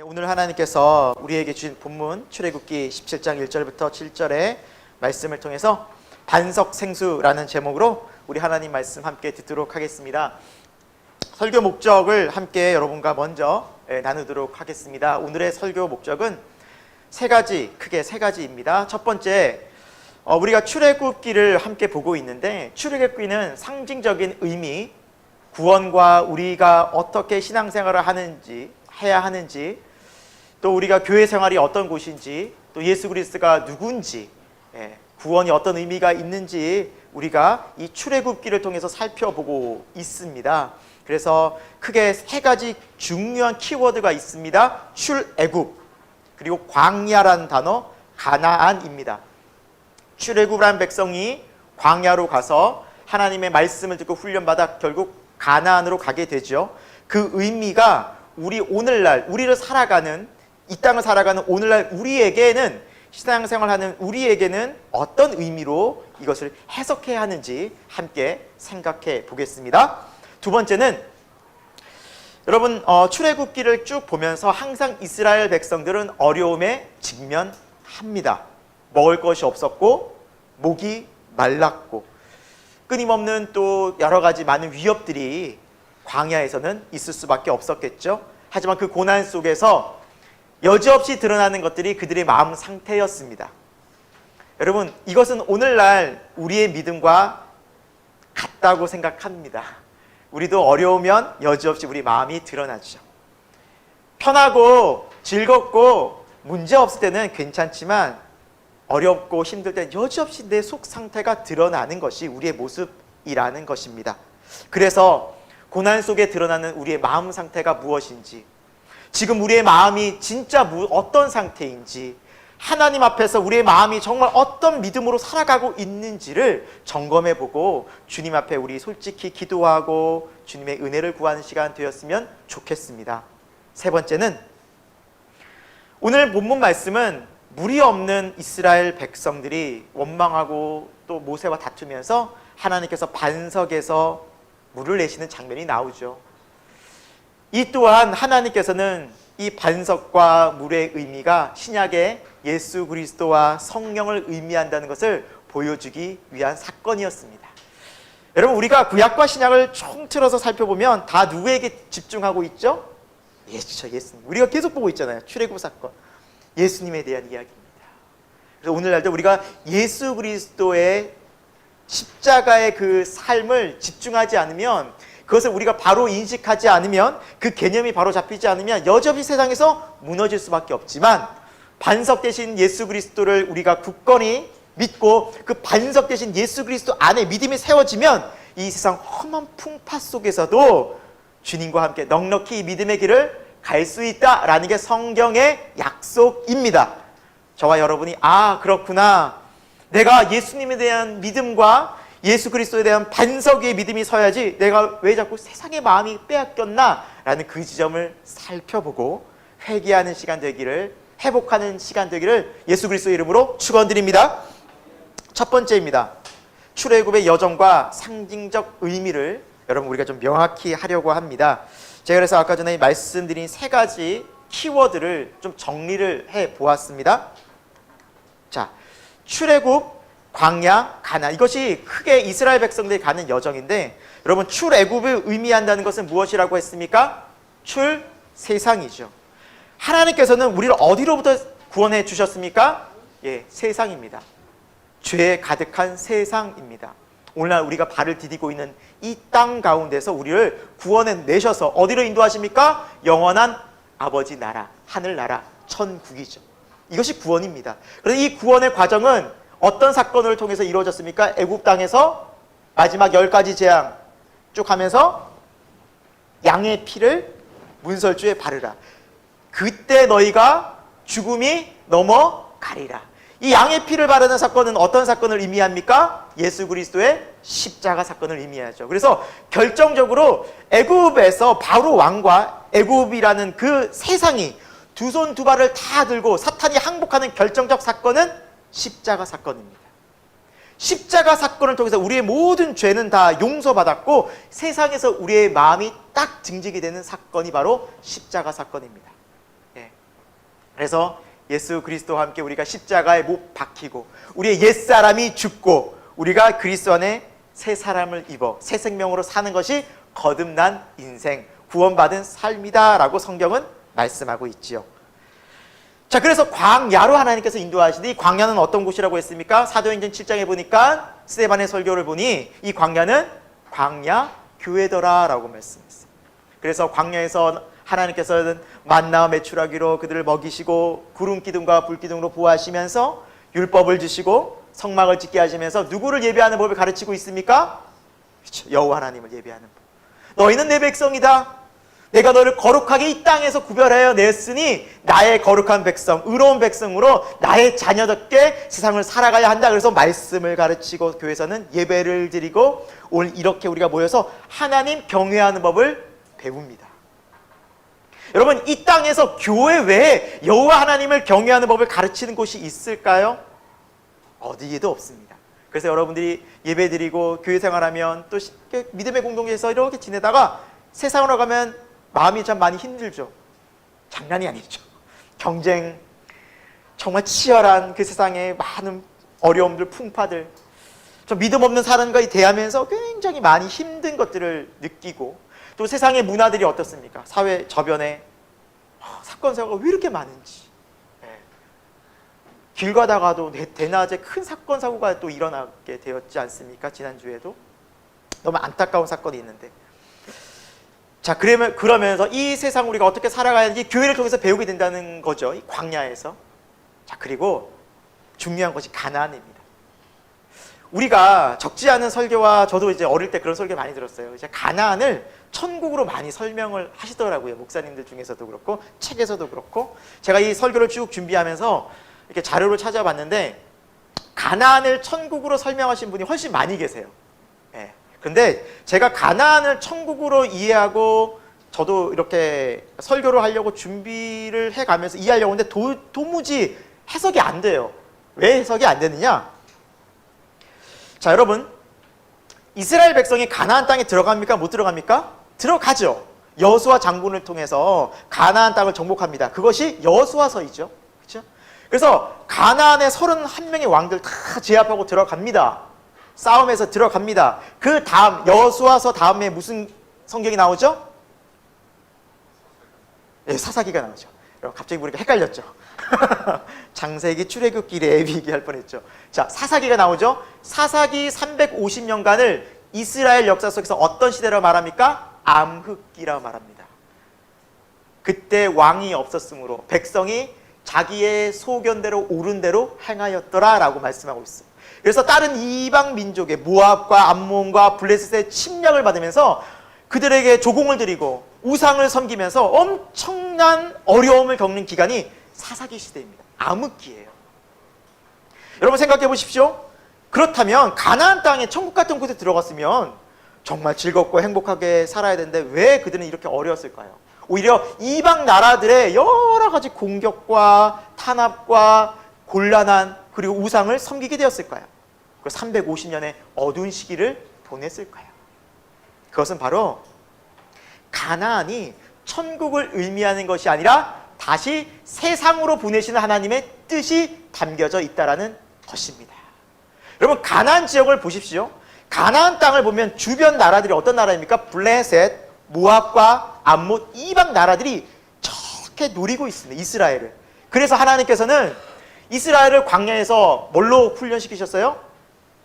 오늘 하나님께서 우리에게 주신 본문 출애굽기 17장 1절부터 7절의 말씀을 통해서 반석생수라는 제목으로 우리 하나님 말씀 함께 듣도록 하겠습니다. 설교 목적을 함께 여러분과 먼저 나누도록 하겠습니다. 오늘의 설교 목적은 크게 세 가지입니다. 첫 번째, 우리가 출애굽기를 함께 보고 있는데, 출애굽기는 상징적인 의미, 구원과 우리가 어떻게 신앙생활을 해야 하는지, 또 우리가 교회 생활이 어떤 곳인지, 또 예수 그리스도가 누군지, 구원이 어떤 의미가 있는지 우리가 이 출애굽기를 통해서 살펴보고 있습니다. 그래서 크게 세 가지 중요한 키워드가 있습니다. 출애굽, 그리고 광야라는 단어, 가나안입니다. 출애굽이라는 백성이 광야로 가서 하나님의 말씀을 듣고 훈련받아 결국 가나안으로 가게 되죠. 그 의미가 우리를 살아가는, 이 땅을 살아가는 오늘날 우리에게는, 신앙생활하는 우리에게는 어떤 의미로 이것을 해석해야 하는지 함께 생각해 보겠습니다. 두 번째는, 여러분 출애굽기를 쭉 보면서 항상 이스라엘 백성들은 어려움에 직면합니다. 먹을 것이 없었고, 목이 말랐고, 끊임없는 또 여러 가지 많은 위협들이 광야에서는 있을 수밖에 없었겠죠. 하지만 그 고난 속에서 여지없이 드러나는 것들이 그들의 마음 상태였습니다. 여러분, 이것은 오늘날 우리의 믿음과 같다고 생각합니다. 우리도 어려우면 여지없이 우리 마음이 드러나죠. 편하고 즐겁고 문제 없을 때는 괜찮지만, 어렵고 힘들 때는 여지없이 내 속 상태가 드러나는 것이 우리의 모습이라는 것입니다. 그래서 고난 속에 드러나는 우리의 마음 상태가 무엇인지, 지금 우리의 마음이 진짜 어떤 상태인지, 하나님 앞에서 우리의 마음이 정말 어떤 믿음으로 살아가고 있는지를 점검해보고 주님 앞에 우리 솔직히 기도하고 주님의 은혜를 구하는 시간 되었으면 좋겠습니다. 세 번째는, 오늘 본문 말씀은 물이 없는 이스라엘 백성들이 원망하고 또 모세와 다투면서 하나님께서 반석에서 물을 내시는 장면이 나오죠. 이 또한 하나님께서는 이 반석과 물의 의미가 신약의 예수 그리스도와 성령을 의미한다는 것을 보여주기 위한 사건이었습니다. 여러분, 우리가 구약과 신약을 총틀어서 살펴보면 다 누구에게 집중하고 있죠? 예수님. 우리가 계속 보고 있잖아요. 출애굽 사건, 예수님에 대한 이야기입니다. 그래서 오늘날도 우리가 예수 그리스도의 십자가의 그 삶을 집중하지 않으면, 그것을 우리가 바로 인식하지 않으면, 그 개념이 바로 잡히지 않으면 여전히 세상에서 무너질 수밖에 없지만, 반석 대신 예수 그리스도를 우리가 굳건히 믿고 그 반석 대신 예수 그리스도 안에 믿음이 세워지면 이 세상 험한 풍파 속에서도 주님과 함께 넉넉히 믿음의 길을 갈 수 있다라는 게 성경의 약속입니다. 저와 여러분이 그렇구나, 내가 예수님에 대한 믿음과 예수 그리스도에 대한 반석 위에 믿음이 서야지 내가 왜 자꾸 세상의 마음이 빼앗겼나 라는 그 지점을 살펴보고 회개하는 시간 되기를, 회복하는 시간 되기를 예수 그리스도의 이름으로 축원드립니다. 첫 번째입니다. 출애굽의 여정과 상징적 의미를 여러분 우리가 좀 명확히 하려고 합니다. 제가 그래서 아까 전에 말씀드린 세 가지 키워드를 좀 정리를 해 보았습니다. 자, 출애굽, 광야, 가나안, 이것이 크게 이스라엘 백성들이 가는 여정인데, 여러분 출애굽을 의미한다는 것은 무엇이라고 했습니까? 세상이죠. 하나님께서는 우리를 어디로부터 구원해 주셨습니까? 세상입니다. 죄에 가득한 세상입니다. 오늘날 우리가 발을 디디고 있는 이 땅 가운데서 우리를 구원해 내셔서 어디로 인도하십니까? 영원한 아버지 나라, 하늘나라, 천국이죠. 이것이 구원입니다. 그래서 이 구원의 과정은 어떤 사건을 통해서 이루어졌습니까? 애굽 땅에서 마지막 10가지 재앙 쭉 하면서 양의 피를 문설주에 바르라. 그때 너희가 죽음이 넘어가리라. 이 양의 피를 바르는 사건은 어떤 사건을 의미합니까? 예수 그리스도의 십자가 사건을 의미하죠. 그래서 결정적으로 애굽에서 바로 왕과 애굽이라는 그 세상이 두 손 두 발을 다 들고 사탄이 항복하는 결정적 사건은 십자가 사건입니다. 십자가 사건을 통해서 우리의 모든 죄는 다 용서받았고 세상에서 우리의 마음이 딱 증직이 되는 사건이 바로 십자가 사건입니다. 그래서 예수 그리스도와 함께 우리가 십자가에 못 박히고 우리의 옛사람이 죽고 우리가 그리스도 안에 새 사람을 입어 새 생명으로 사는 것이 거듭난 인생, 구원받은 삶이다 라고 성경은 말씀하고 있지요. 자, 그래서 광야로 하나님께서 인도하시는데 이 광야는 어떤 곳이라고 했습니까? 사도행전 7장에 보니까 스데반의 설교를 보니 이 광야는 광야 교회더라 라고 말씀했어요. 그래서 광야에서 하나님께서는 만나와 메추라기로 그들을 먹이시고 구름 기둥과 불 기둥으로 보호하시면서 율법을 주시고 성막을 짓게 하시면서 누구를 예배하는 법을 가르치고 있습니까? 그렇죠. 여호와 하나님을 예배하는 법. 너희는 내 백성이다. 내가 너를 거룩하게 이 땅에서 구별하여 냈으니 나의 거룩한 백성, 의로운 백성으로 나의 자녀답게 세상을 살아가야 한다. 그래서 말씀을 가르치고 교회에서는 예배를 드리고 오늘 이렇게 우리가 모여서 하나님 경외하는 법을 배웁니다. 여러분, 이 땅에서 교회 외에 여호와 하나님을 경외하는 법을 가르치는 곳이 있을까요? 어디에도 없습니다. 그래서 여러분들이 예배드리고 교회 생활하면 또 믿음의 공동체에서 이렇게 지내다가 세상으로 가면 마음이 참 많이 힘들죠. 장난이 아니죠. 경쟁, 정말 치열한 그 세상에 많은 어려움들, 풍파들, 저 믿음 없는 사람과 대하면서 굉장히 많이 힘든 것들을 느끼고 또 세상의 문화들이 어떻습니까? 사회 저변에 사건 사고가 왜 이렇게 많은지, 길 가다가도 대낮에 큰 사건 사고가 또 일어나게 되었지 않습니까? 지난주에도 너무 안타까운 사건이 있는데, 자, 그러면서 이 세상 우리가 어떻게 살아가야 하는지 교회를 통해서 배우게 된다는 거죠. 이 광야에서. 자, 그리고 중요한 것이 가나안입니다. 우리가 적지 않은 설교와 저도 이제 어릴 때 그런 설교 많이 들었어요. 이제 가나안을 천국으로 많이 설명을 하시더라고요. 목사님들 중에서도 그렇고 책에서도 그렇고. 제가 이 설교를 쭉 준비하면서 이렇게 자료를 찾아봤는데 가나안을 천국으로 설명하신 분이 훨씬 많이 계세요. 근데 제가 가나안을 천국으로 이해하고 저도 이렇게 설교를 하려고 준비를 해가면서 이해하려고 하는데 도무지 해석이 안 돼요. 왜 해석이 안 되느냐? 자, 여러분, 이스라엘 백성이 가나안 땅에 들어갑니까? 못 들어갑니까? 들어가죠. 여호수아 장군을 통해서 가나안 땅을 정복합니다. 그것이 여호수아서이죠. 그렇죠? 그래서 가나안의 31명의 왕들 다 제압하고 들어갑니다. 싸움에서 들어갑니다. 그 다음 여호수아서 다음에 무슨 성경이 나오죠? 사사기가 나오죠. 여러분, 갑자기 우리가 헷갈렸죠. 창세기, 출애굽기, 레위기 할 뻔했죠. 자, 사사기가 나오죠. 사사기 350년간을 이스라엘 역사 속에서 어떤 시대라고 말합니까? 암흑기라고 말합니다. 그때 왕이 없었으므로 백성이 자기의 소견대로 옳은 대로 행하였더라라고 말씀하고 있어요. 그래서 다른 이방 민족의 모압과 암몬과 블레셋의 침략을 받으면서 그들에게 조공을 드리고 우상을 섬기면서 엄청난 어려움을 겪는 기간이 사사기 시대입니다. 암흑기예요. 여러분 생각해 보십시오. 그렇다면 가나안 땅에 천국 같은 곳에 들어갔으면 정말 즐겁고 행복하게 살아야 되는데 왜 그들은 이렇게 어려웠을까요? 오히려 이방 나라들의 여러 가지 공격과 탄압과 곤란한 그리고 우상을 섬기게 되었을까요? 그 350년의 어두운 시기를 보냈을까요? 그것은 바로 가나안이 천국을 의미하는 것이 아니라 다시 세상으로 보내시는 하나님의 뜻이 담겨져 있다는 것입니다. 여러분, 가나안 지역을 보십시오. 가나안 땅을 보면 주변 나라들이 어떤 나라입니까? 블레셋, 모압과 암몬, 이방 나라들이 저렇게 노리고 있습니다. 이스라엘을. 그래서 하나님께서는 이스라엘을 광야에서 뭘로 훈련시키셨어요?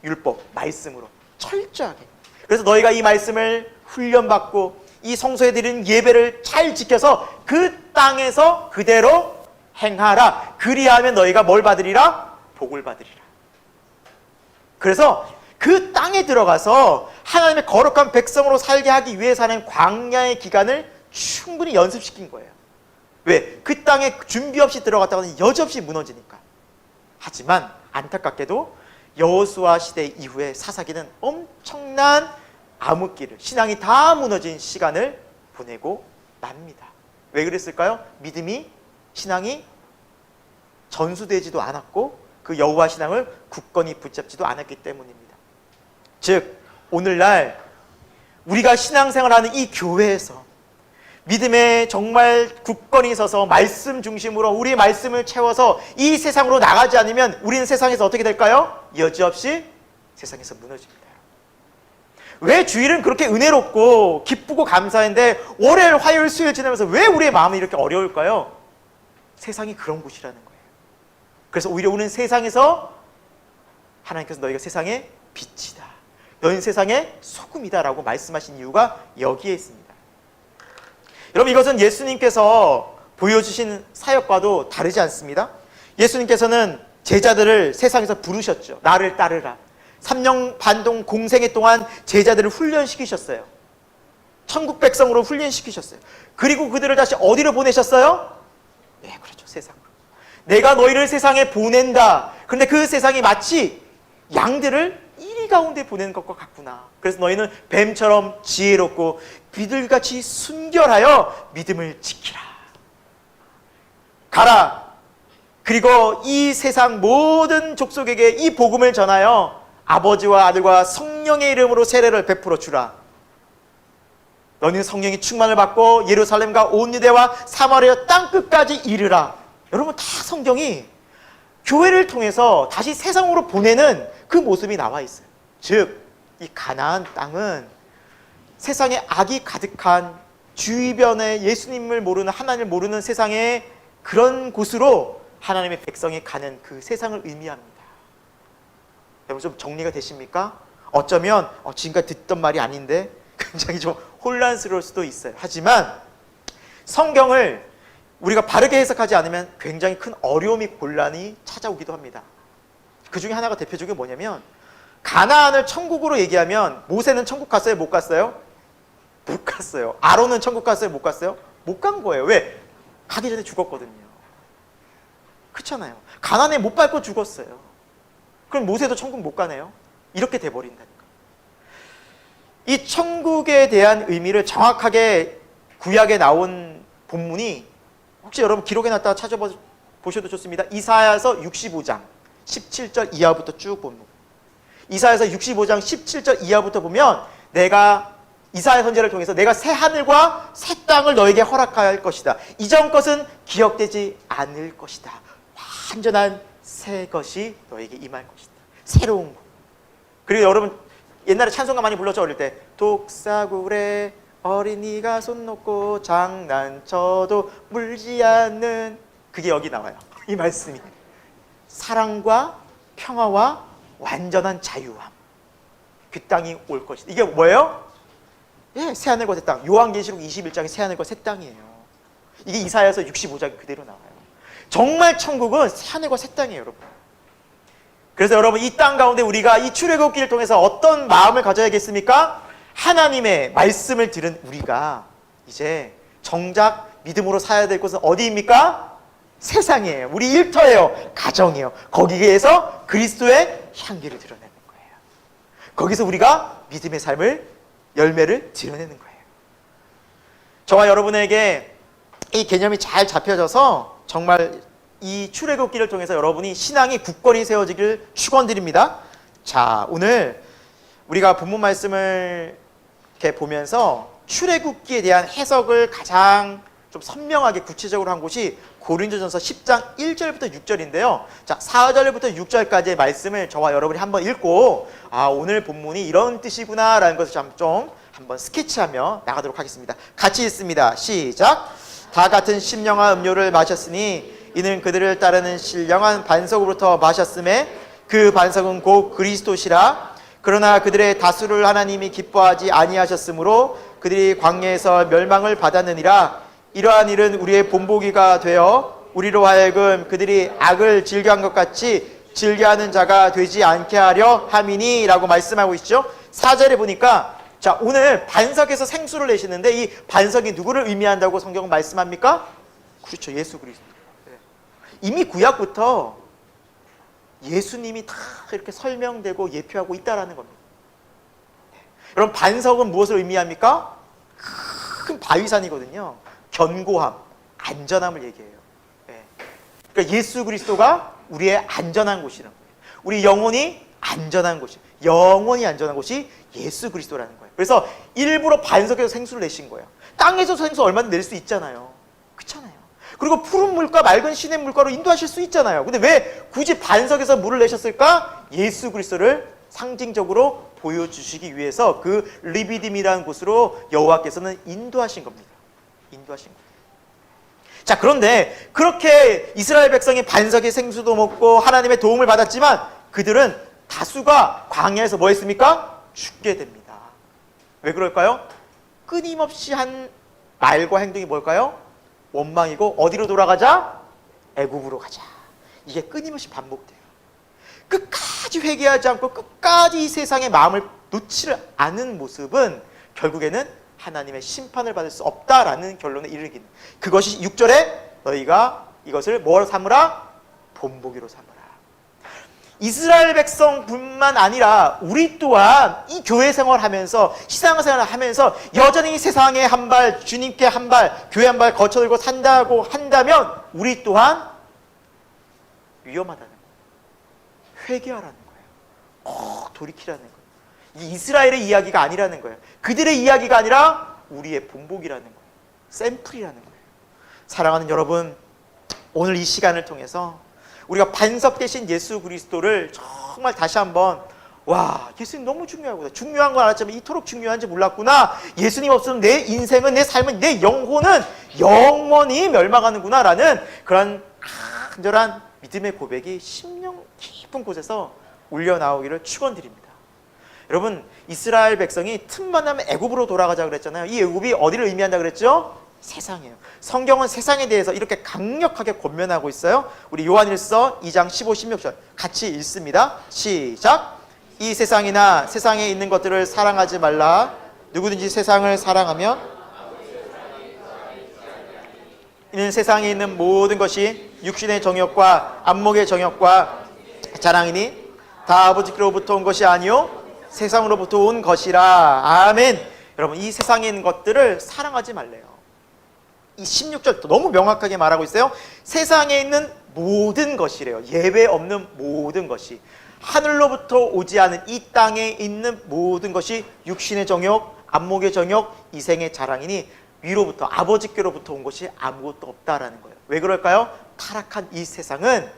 율법, 말씀으로 철저하게. 그래서 너희가 이 말씀을 훈련받고 이 성소에 드리는 예배를 잘 지켜서 그 땅에서 그대로 행하라. 그리하면 너희가 뭘 받으리라? 복을 받으리라. 그래서 그 땅에 들어가서 하나님의 거룩한 백성으로 살게 하기 위해서 하는 광야의 기간을 충분히 연습시킨 거예요. 왜? 그 땅에 준비 없이 들어갔다가는 여지없이 무너지니까. 하지만 안타깝게도 여호수아 시대 이후에 사사기는 엄청난 암흑기를, 신앙이 다 무너진 시간을 보내고 맙니다. 왜 그랬을까요? 믿음이, 신앙이 전수되지도 않았고 그 여호와 신앙을 굳건히 붙잡지도 않았기 때문입니다. 즉 오늘날 우리가 신앙생활하는 이 교회에서 믿음에 정말 굳건히 서서 말씀 중심으로 우리 말씀을 채워서 이 세상으로 나가지 않으면 우리는 세상에서 어떻게 될까요? 여지없이 세상에서 무너집니다. 왜 주일은 그렇게 은혜롭고 기쁘고 감사한데 월요일, 화요일, 수요일 지나면서 왜 우리의 마음이 이렇게 어려울까요? 세상이 그런 곳이라는 거예요. 그래서 오히려 우리는 세상에서 하나님께서 너희가 세상의 빛이다, 너희는 세상의 소금이다 라고 말씀하신 이유가 여기에 있습니다. 여러분, 이것은 예수님께서 보여주신 사역과도 다르지 않습니다. 예수님께서는 제자들을 세상에서 부르셨죠. 나를 따르라. 3년 반동 공생애 동안 제자들을 훈련시키셨어요. 천국 백성으로 훈련시키셨어요. 그리고 그들을 다시 어디로 보내셨어요? 네, 그렇죠. 세상으로. 내가 너희를 세상에 보낸다. 그런데 그 세상이 마치 양들을 이리 가운데 보내는 것과 같구나. 그래서 너희는 뱀처럼 지혜롭고 비둘기같이 순결하여 믿음을 지키라. 가라. 그리고 이 세상 모든 족속에게 이 복음을 전하여 아버지와 아들과 성령의 이름으로 세례를 베풀어 주라. 너희는 성령이 충만을 받고 예루살렘과 온 유대와 사마리아 땅끝까지 이르라. 여러분, 다 성경이 교회를 통해서 다시 세상으로 보내는 그 모습이 나와 있어요. 즉, 이 가나안 땅은 세상에 악이 가득한 주변에 예수님을 모르는, 하나님을 모르는 세상의 그런 곳으로 하나님의 백성이 가는 그 세상을 의미합니다. 여러분, 좀 정리가 되십니까? 어쩌면 지금까지 듣던 말이 아닌데 굉장히 좀 혼란스러울 수도 있어요. 하지만 성경을 우리가 바르게 해석하지 않으면 굉장히 큰 어려움이, 곤란이 찾아오기도 합니다. 그 중에 하나가 대표적인 게 뭐냐면, 가나안을 천국으로 얘기하면 모세는 천국 갔어요? 못 갔어요? 못 갔어요. 아론은 천국 갔어요? 못 갔어요? 못 간 거예요. 왜? 가기 전에 죽었거든요. 그렇잖아요. 가나안에 못 밟고 죽었어요. 그럼 모세도 천국 못 가네요? 이렇게 돼버린다니까. 이 천국에 대한 의미를 정확하게 구약에 나온 본문이, 혹시 여러분 기록해 놨다가 찾아보셔도 좋습니다. 이사야서 65장 17절 이하부터 쭉 본문. 이사야서 65장 17절 이하부터 보면, 내가 이사야 선지자를 통해서 내가 새 하늘과 새 땅을 너에게 허락할 것이다. 이전 것은 기억되지 않을 것이다. 완전한 새 것이 너에게 임할 것이다. 새로운 것. 그리고 여러분 옛날에 찬송가 많이 불렀죠. 어릴 때 독사굴에 어린이가 손 놓고 장난쳐도 물지 않는, 그게 여기 나와요. 이 말씀이 사랑과 평화와 완전한 자유함, 그 땅이 올 것이다. 이게 뭐예요? 예, 새하늘과 새 땅. 요한계시록 21장이 새하늘과 새 땅이에요. 이게 이사야서 65장이 그대로 나와요. 정말 천국은 새하늘과 새 땅이에요, 여러분. 그래서 여러분, 이 땅 가운데 우리가 이 출애굽기를 통해서 어떤 마음을 가져야겠습니까? 하나님의 말씀을 들은 우리가 이제 정작 믿음으로 살아야 될 곳은 어디입니까? 세상이에요. 우리 일터예요. 가정이에요. 거기에서 그리스도의 향기를 드러내는 거예요. 거기서 우리가 믿음의 삶을, 열매를 드러내는 거예요. 저와 여러분에게 이 개념이 잘 잡혀져서 정말 이 출애굽기를 통해서 여러분이 신앙이 굳건히 세워지길 축원드립니다. 자, 오늘 우리가 본문 말씀을 이렇게 보면서 출애굽기에 대한 해석을 가장 좀 선명하게 구체적으로 한 곳이 고린도전서 10장 1절부터 6절인데요. 자, 4절부터 6절까지의 말씀을 저와 여러분이 한번 읽고, 오늘 본문이 이런 뜻이구나 라는 것을 좀 한번 스케치하며 나가도록 하겠습니다. 같이 읽습니다. 시작. 다 같은 신령한 음료를 마셨으니 이는 그들을 따르는 신령한 반석으로부터 마셨음에 그 반석은 곧 그리스도시라. 그러나 그들의 다수를 하나님이 기뻐하지 아니하셨으므로 그들이 광야에서 멸망을 받았느니라. 이러한 일은 우리의 본보기가 되어 우리로 하여금 그들이 악을 즐겨한 것 같이 즐겨하는 자가 되지 않게 하려 함이니 라고 말씀하고 있죠. 4절에 보니까, 자, 오늘 반석에서 생수를 내시는데 이 반석이 누구를 의미한다고 성경은 말씀합니까? 그렇죠. 예수 그리스도. 이미 구약부터 예수님이 다 이렇게 설명되고 예표하고 있다라는 겁니다. 여러분, 반석은 무엇을 의미합니까? 큰 바위산이거든요. 견고함, 안전함을 얘기해요. 그러니까 예수 그리스도가 우리의 안전한 곳이라는 거예요. 우리 영혼이 안전한 곳이, 영원히 안전한 곳이 예수 그리스도라는 거예요. 그래서 일부러 반석에서 생수를 내신 거예요. 땅에서 생수 얼마든 낼 수 있잖아요. 그렇잖아요. 그리고 푸른 물과 맑은 시냇 물가로 인도하실 수 있잖아요. 근데 왜 굳이 반석에서 물을 내셨을까? 예수 그리스도를 상징적으로 보여주시기 위해서 그 리비딤이라는 곳으로 여호와께서는 인도하신 겁니다. 인도하신 겁니다. 자, 그런데 그렇게 이스라엘 백성이 반석의 생수도 먹고 하나님의 도움을 받았지만 그들은 다수가 광야에서 뭐 했습니까? 죽게 됩니다. 왜 그럴까요? 끊임없이 한 말과 행동이 뭘까요? 원망이고 어디로 돌아가자? 애굽으로 가자. 이게 끊임없이 반복돼요. 끝까지 회개하지 않고 끝까지 이 세상의 마음을 놓지를 않은 모습은 결국에는 하나님의 심판을 받을 수 없다라는 결론에 이르기는, 그것이 6절에 너희가 이것을 뭘 삼으라? 본보기로 삼으라. 이스라엘 백성뿐만 아니라 우리 또한 이 교회 생활하면서 신앙생활을 하면서 여전히 세상에 한 발, 주님께 한 발, 교회 한 발 거쳐들고 산다고 한다면 우리 또한 위험하다는 거예요. 회개하라는 거예요. 돌이키라는 거예요. 이 이스라엘의 이야기가 아니라는 거예요. 그들의 이야기가 아니라 우리의 본보기라는 거예요. 샘플이라는 거예요. 사랑하는 여러분, 오늘 이 시간을 통해서 우리가 반석 되신 예수 그리스도를 정말 다시 한번, 와, 예수님 너무 중요하구나. 중요한 건 알았지만 이토록 중요한지 몰랐구나. 예수님 없으면 내 인생은, 내 삶은, 내 영혼은 영원히 멸망하는구나 라는 그런 간절한 믿음의 고백이 심령 깊은 곳에서 울려나오기를 축원드립니다. 여러분, 이스라엘 백성이 틈만 나면 애굽으로 돌아가자 그랬잖아요. 이 애굽이 어디를 의미한다 그랬죠? 세상이에요. 성경은 세상에 대해서 이렇게 강력하게 권면하고 있어요. 우리 요한일서 2장 15, 16절 같이 읽습니다. 시작. 이 세상이나 세상에 있는 것들을 사랑하지 말라. 누구든지 세상을 사랑하면 이는 세상에 있는 모든 것이 육신의 정욕과 안목의 정욕과 자랑이니 다 아버지께로부터 온 것이 아니요 세상으로부터 온 것이라. 아멘. 여러분, 이 세상에 있는 것들을 사랑하지 말래요. 이 16절 너무 명확하게 말하고 있어요. 세상에 있는 모든 것이래요. 예외 없는 모든 것이. 하늘로부터 오지 않은 이 땅에 있는 모든 것이 육신의 정욕, 안목의 정욕, 이생의 자랑이니 위로부터, 아버지께로부터 온 것이 아무것도 없다라는 거예요. 왜 그럴까요? 타락한 이 세상은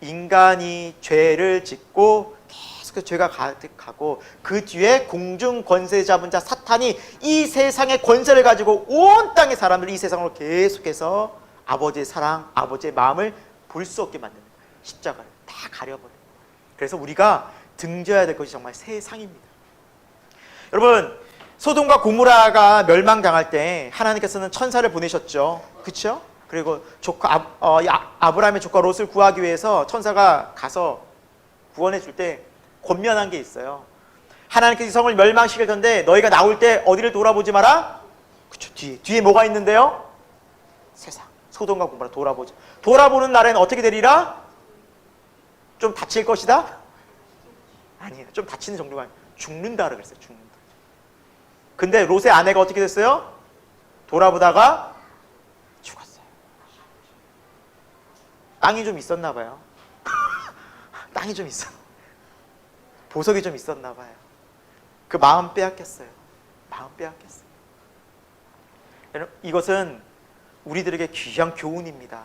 인간이 죄를 짓고 계속 죄가 가득하고 그 뒤에 공중 권세 잡은 자 사탄이 이 세상의 권세를 가지고 온 땅의 사람들을 이 세상으로 계속해서 아버지의 사랑, 아버지의 마음을 볼 수 없게 만드는 거예요. 십자가를 다 가려버려요. 그래서 우리가 등져야 될 것이 정말 세상입니다. 여러분, 소돔과 고모라가 멸망당할 때 하나님께서는 천사를 보내셨죠. 그렇죠? 그리고 아브라함의 조카 롯을 구하기 위해서 천사가 가서 구원해 줄 때 권면한 게 있어요. 하나님께서 이 성을 멸망시킬 텐데 너희가 나올 때 어디를 돌아보지 마라? 그쵸, 뒤에 뭐가 있는데요? 세상, 소돔과 고모라 돌아보지. 돌아보는 날에는 어떻게 되리라? 좀 다칠 것이다? 아니에요. 좀 다치는 정도가 아니에요. 죽는다 그랬어요. 죽는다. 근데 롯의 아내가 어떻게 됐어요? 돌아보다가 죽었어요. 땅이 좀 있었나 봐요. 땅이 좀 있었나, 보석이 좀 있었나 봐요. 그 마음 빼앗겼어요. 마음 빼앗겼어요. 이것은 우리들에게 귀한 교훈입니다.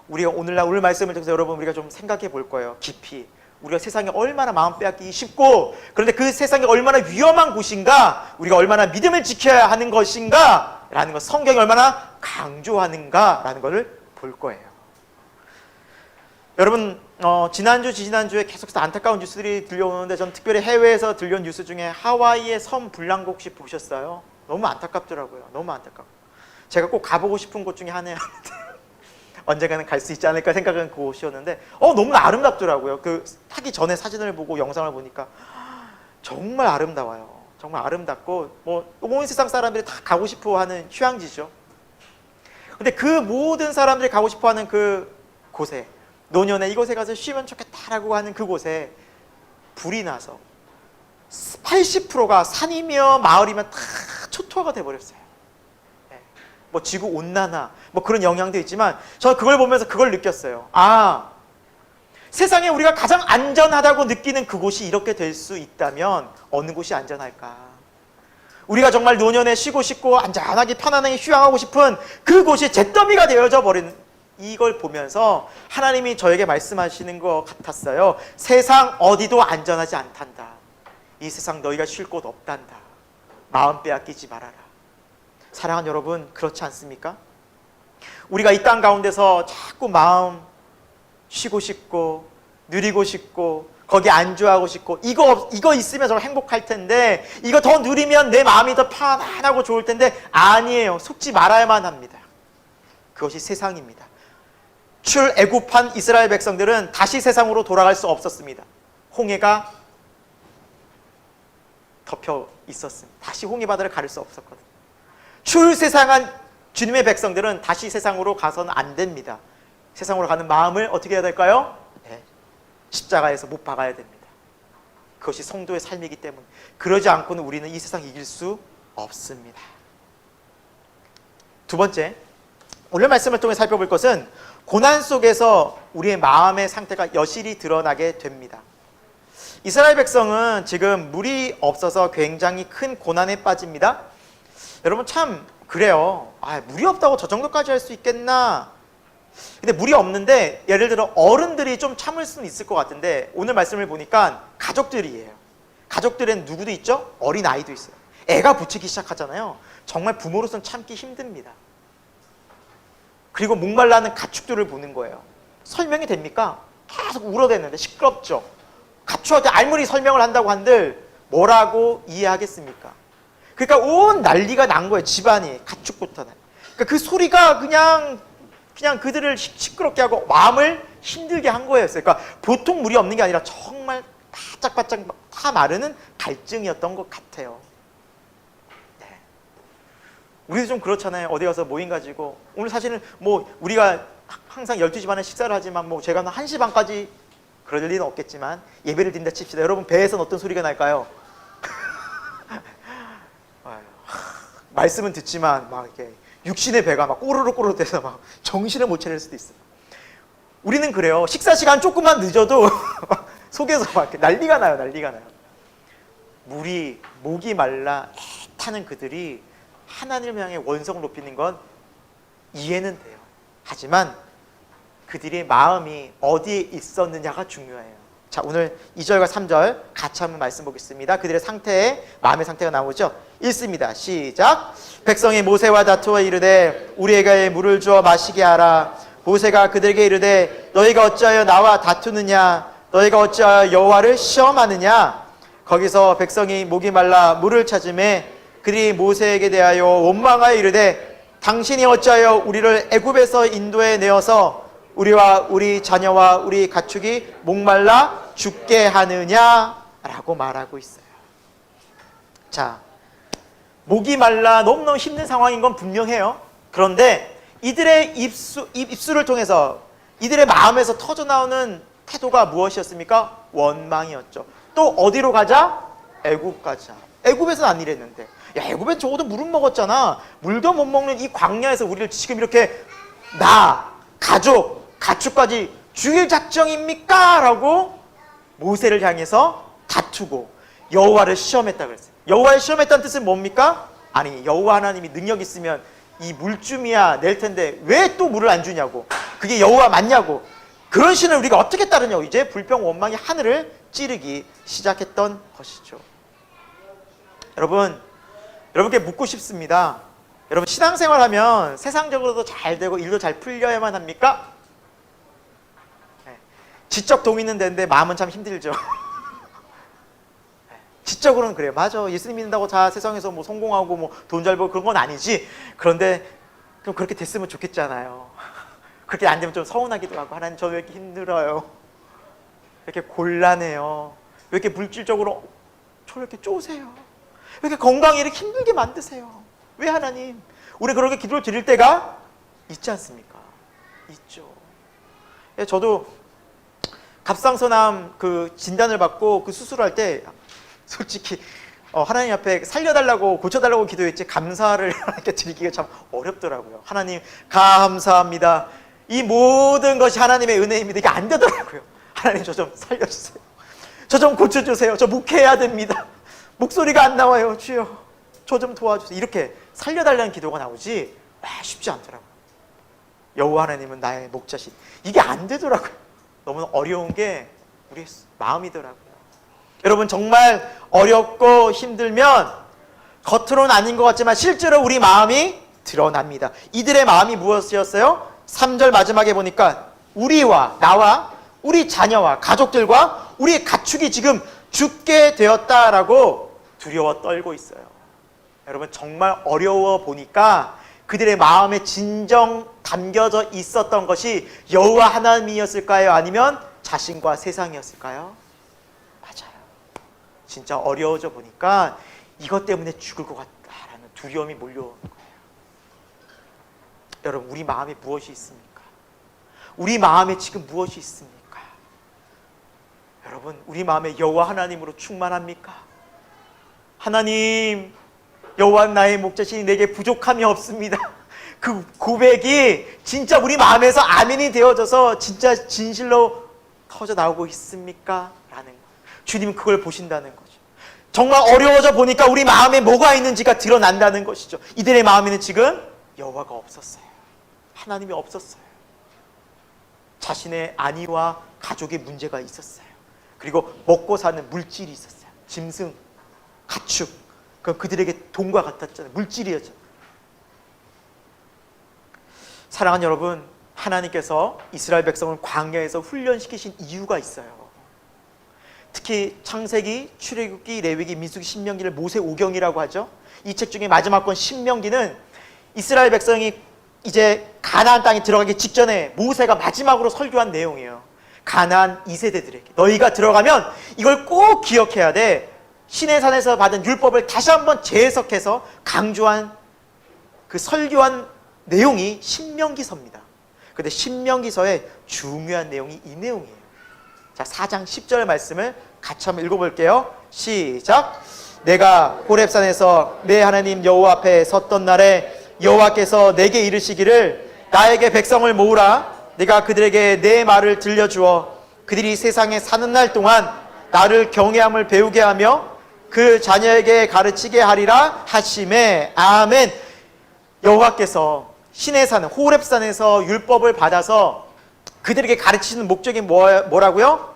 우리가 오늘 말씀을 통해서 여러분 우리가 좀 생각해 볼 거예요. 깊이. 우리가 세상에 얼마나 마음 빼앗기기 쉽고, 그런데 그 세상이 얼마나 위험한 곳인가, 우리가 얼마나 믿음을 지켜야 하는 것인가 라는 것, 성경이 얼마나 강조하는가 라는 것을 볼 거예요. 여러분, 지난주, 지난주에 계속해서 안타까운 뉴스들이 들려오는데 전 특별히 해외에서 들려온 뉴스 중에 하와이의 섬 불난 곳 혹시 보셨어요? 너무 안타깝더라고요. 너무 안타깝고. 제가 꼭 가보고 싶은 곳 중에 하나였는데 언젠가는 갈 수 있지 않을까 생각한 곳이었는데 너무 아름답더라고요. 그 타기 전에 사진을 보고 영상을 보니까 정말 아름다워요. 정말 아름답고 온 세상 사람들이 다 가고 싶어하는 휴양지죠. 근데 그 모든 사람들이 가고 싶어하는 그 곳에, 노년에 이곳에 가서 쉬면 좋겠다라고 하는 그곳에 불이 나서 80%가 산이며 마을이면 다 초토화가 돼버렸어요. 지구 온난화 그런 영향도 있지만 저는 그걸 보면서 그걸 느꼈어요. 세상에 우리가 가장 안전하다고 느끼는 그곳이 이렇게 될 수 있다면 어느 곳이 안전할까? 우리가 정말 노년에 쉬고 싶고 안전하게 편안하게 휴양하고 싶은 그곳이 잿더미가 되어져 버리는, 이걸 보면서 하나님이 저에게 말씀하시는 것 같았어요. 세상 어디도 안전하지 않단다. 이 세상 너희가 쉴 곳 없단다. 마음 빼앗기지 말아라. 사랑하는 여러분, 그렇지 않습니까? 우리가 이 땅 가운데서 자꾸 마음 쉬고 싶고 누리고 싶고 거기 안주하고 싶고 이거 있으면 정말 행복할 텐데, 이거 더 누리면 내 마음이 더 편안하고 좋을 텐데, 아니에요. 속지 말아야만 합니다. 그것이 세상입니다. 출애굽한 이스라엘 백성들은 다시 세상으로 돌아갈 수 없었습니다. 홍해가 덮여 있었습니다. 다시 홍해 바다를 가를 수 없었거든요. 출세상한 주님의 백성들은 다시 세상으로 가서는 안 됩니다. 세상으로 가는 마음을 어떻게 해야 될까요? 네, 십자가에서 못 박아야 됩니다. 그것이 성도의 삶이기 때문에, 그러지 않고는 우리는 이 세상 이길 수 없습니다. 두 번째, 오늘 말씀을 통해 살펴볼 것은 고난 속에서 우리의 마음의 상태가 여실히 드러나게 됩니다. 이스라엘 백성은 지금 물이 없어서 굉장히 큰 고난에 빠집니다. 여러분 참 그래요. 물이 없다고 저 정도까지 할 수 있겠나? 근데 물이 없는데 예를 들어 어른들이 좀 참을 수는 있을 것 같은데, 오늘 말씀을 보니까 가족들이에요. 가족들엔 누구도 있죠? 어린아이도 있어요. 애가 부치기 시작하잖아요. 정말 부모로서는 참기 힘듭니다. 그리고 목말라는 가축들을 보는 거예요. 설명이 됩니까? 계속 울어대는데 시끄럽죠. 가축한테 알무리 설명을 한다고 한들 뭐라고 이해하겠습니까? 그러니까 온 난리가 난 거예요. 집안이, 가축부터는. 그러니까 그 소리가 그냥 그들을 시끄럽게 하고 마음을 힘들게 한 거예요. 그러니까 보통 물이 없는 게 아니라 정말 바짝바짝 다 마르는 갈증이었던 것 같아요. 네. 우리도 좀 그렇잖아요. 어디 가서 모임 가지고, 오늘 사실은 뭐 우리가 항상 12시 반에 식사를 하지만 뭐 제가 1시 반까지 그럴 리는 없겠지만 예배를 드린다 칩시다. 여러분 배에서는 어떤 소리가 날까요? 말씀은 듣지만 막 이렇게 육신의 배가 막 꼬르륵 돼서 막 정신을 못 차릴 수도 있어요. 우리는 그래요. 식사 시간 조금만 늦어도 속에서 막 이렇게 난리가 나요. 목이 말라 애타는 그들이 하나님을 향해 원성을 높이는 건 이해는 돼요. 하지만 그들의 마음이 어디에 있었느냐가 중요해요. 자, 오늘 2절과 3절 같이 한번 말씀 보겠습니다. 그들의 상태에, 마음의 상태가 나오죠. 읽습니다. 시작. 백성이 모세와 다투어 이르되 우리에게 물을 주어 마시게 하라. 모세가 그들에게 이르되 너희가 어찌하여 나와 다투느냐? 너희가 어찌하여 여호와를 시험하느냐? 거기서 백성이 목이 말라 물을 찾으매 그들이 모세에게 대하여 원망하여 이르되 당신이 어찌하여 우리를 애굽에서 인도해 내어서 우리와 우리 자녀와 우리 가축이 목말라 죽게 하느냐라고 말하고 있어요. 자, 목이 말라 너무너무 힘든 상황인 건 분명해요. 그런데 이들의 입술을 통해서 이들의 마음에서 터져나오는 태도가 무엇이었습니까? 원망이었죠. 또 어디로 가자? 애굽 가자. 애굽에서는 안 이랬는데, 야, 애굽엔 적어도 물은 먹었잖아. 물도 못 먹는 이 광야에서 우리를 지금 이렇게 가축까지 죽일 작정입니까? 라고 모세를 향해서 다투고 여호와를 시험했다 그랬어요. 여호와를 시험했다는 뜻은 뭡니까? 아니, 여호와 하나님이 능력 있으면 이 물쯤이야 낼 텐데 왜 또 물을 안 주냐고, 그게 여호와 맞냐고, 그런 신을 우리가 어떻게 따르냐고 이제 불평 원망이 하늘을 찌르기 시작했던 것이죠. 여러분께 묻고 싶습니다. 여러분, 신앙생활하면 세상적으로도 잘 되고 일도 잘 풀려야만 합니까? 네. 지적 동의는 되는데 마음은 참 힘들죠. 지적으로는 그래요. 맞아, 예수님 믿는다고 다 세상에서 뭐 성공하고 뭐 돈 잘 벌고 그런 건 아니지. 그런데 좀 그렇게 됐으면 좋겠잖아요. 그렇게 안 되면 좀 서운하기도 하고, 하나님 저 왜 이렇게 힘들어요? 왜 이렇게 곤란해요? 왜 이렇게 물질적으로 저 이렇게 쪼세요? 왜 이렇게 건강에 이렇게 힘들게 만드세요? 왜 하나님? 우리 그렇게 기도를 드릴 때가 있지 않습니까? 있죠. 저도 갑상선암 그 진단을 받고 그 수술할 때 솔직히 하나님 앞에 살려달라고 고쳐달라고 기도했지 감사를 이렇게 드리기가 참 어렵더라고요. 하나님 감사합니다. 이 모든 것이 하나님의 은혜입니다. 이게 안 되더라고요. 하나님 저 좀 살려주세요. 저 좀 고쳐주세요. 저 묵혀야 됩니다. 목소리가 안 나와요. 주여. 저 좀 도와주세요. 이렇게 살려달라는 기도가 나오지 쉽지 않더라고요. 여호와 하나님은 나의 목자신. 이게 안 되더라고요. 너무 어려운 게 우리 마음이더라고요. 여러분 정말 어렵고 힘들면 겉으로는 아닌 것 같지만 실제로 우리 마음이 드러납니다. 이들의 마음이 무엇이었어요? 3절 마지막에 보니까 우리와 나와 우리 자녀와 가족들과 우리의 가축이 지금 죽게 되었다라고 두려워 떨고 있어요. 여러분 정말 어려워 보니까 그들의 마음에 진정 담겨져 있었던 것이 여호와 하나님이었을까요? 아니면 자신과 세상이었을까요? 맞아요. 진짜 어려워져 보니까 이것 때문에 죽을 것 같다라는 두려움이 몰려오는 거예요. 여러분 우리 마음에 무엇이 있습니까? 우리 마음에 지금 무엇이 있습니까? 여러분 우리 마음에 여호와 하나님으로 충만합니까? 하나님, 여호와 나의 목자시니 내게 부족함이 없습니다. 그 고백이 진짜 우리 마음에서 아멘이 되어져서 진짜 진실로 터져 나오고 있습니까? 라는 거예요. 주님은 그걸 보신다는 거죠. 정말 어려워져 보니까 우리 마음에 뭐가 있는지가 드러난다는 것이죠. 이들의 마음에는 지금 여호와가 없었어요. 하나님이 없었어요. 자신의 아내와 가족의 문제가 있었어요. 그리고 먹고 사는 물질이 있었어요. 짐승, 가축. 그건 그들에게 돈과 같았잖아요. 물질이었죠. 사랑하는 여러분, 하나님께서 이스라엘 백성을 광야에서 훈련시키신 이유가 있어요. 특히 창세기, 출애굽기, 레위기, 민수기, 신명기를 모세오경이라고 하죠. 이 책 중에 마지막 권 신명기는 이스라엘 백성이 이제 가나안 땅에 들어가기 직전에 모세가 마지막으로 설교한 내용이에요. 가나안 2세대들에게 너희가 들어가면 이걸 꼭 기억해야 돼. 시내산에서 받은 율법을 다시 한번 재해석해서 강조한 그 설교한 내용이 신명기서입니다. 근데 신명기서의 중요한 내용이 이 내용이에요. 자, 4장 10절 말씀을 같이 한번 읽어볼게요. 시작. 내가 호렙산에서 내 하나님 여호와 앞에 섰던 날에 여호와께서 내게 이르시기를 나에게 백성을 모으라. 내가 그들에게 내 말을 들려주어 그들이 세상에 사는 날 동안 나를 경외함을 배우게 하며 그 자녀에게 가르치게 하리라 하시매. 아멘. 여호와께서 시내산 호렙산에서 율법을 받아서 그들에게 가르치는 목적이 뭐라고요?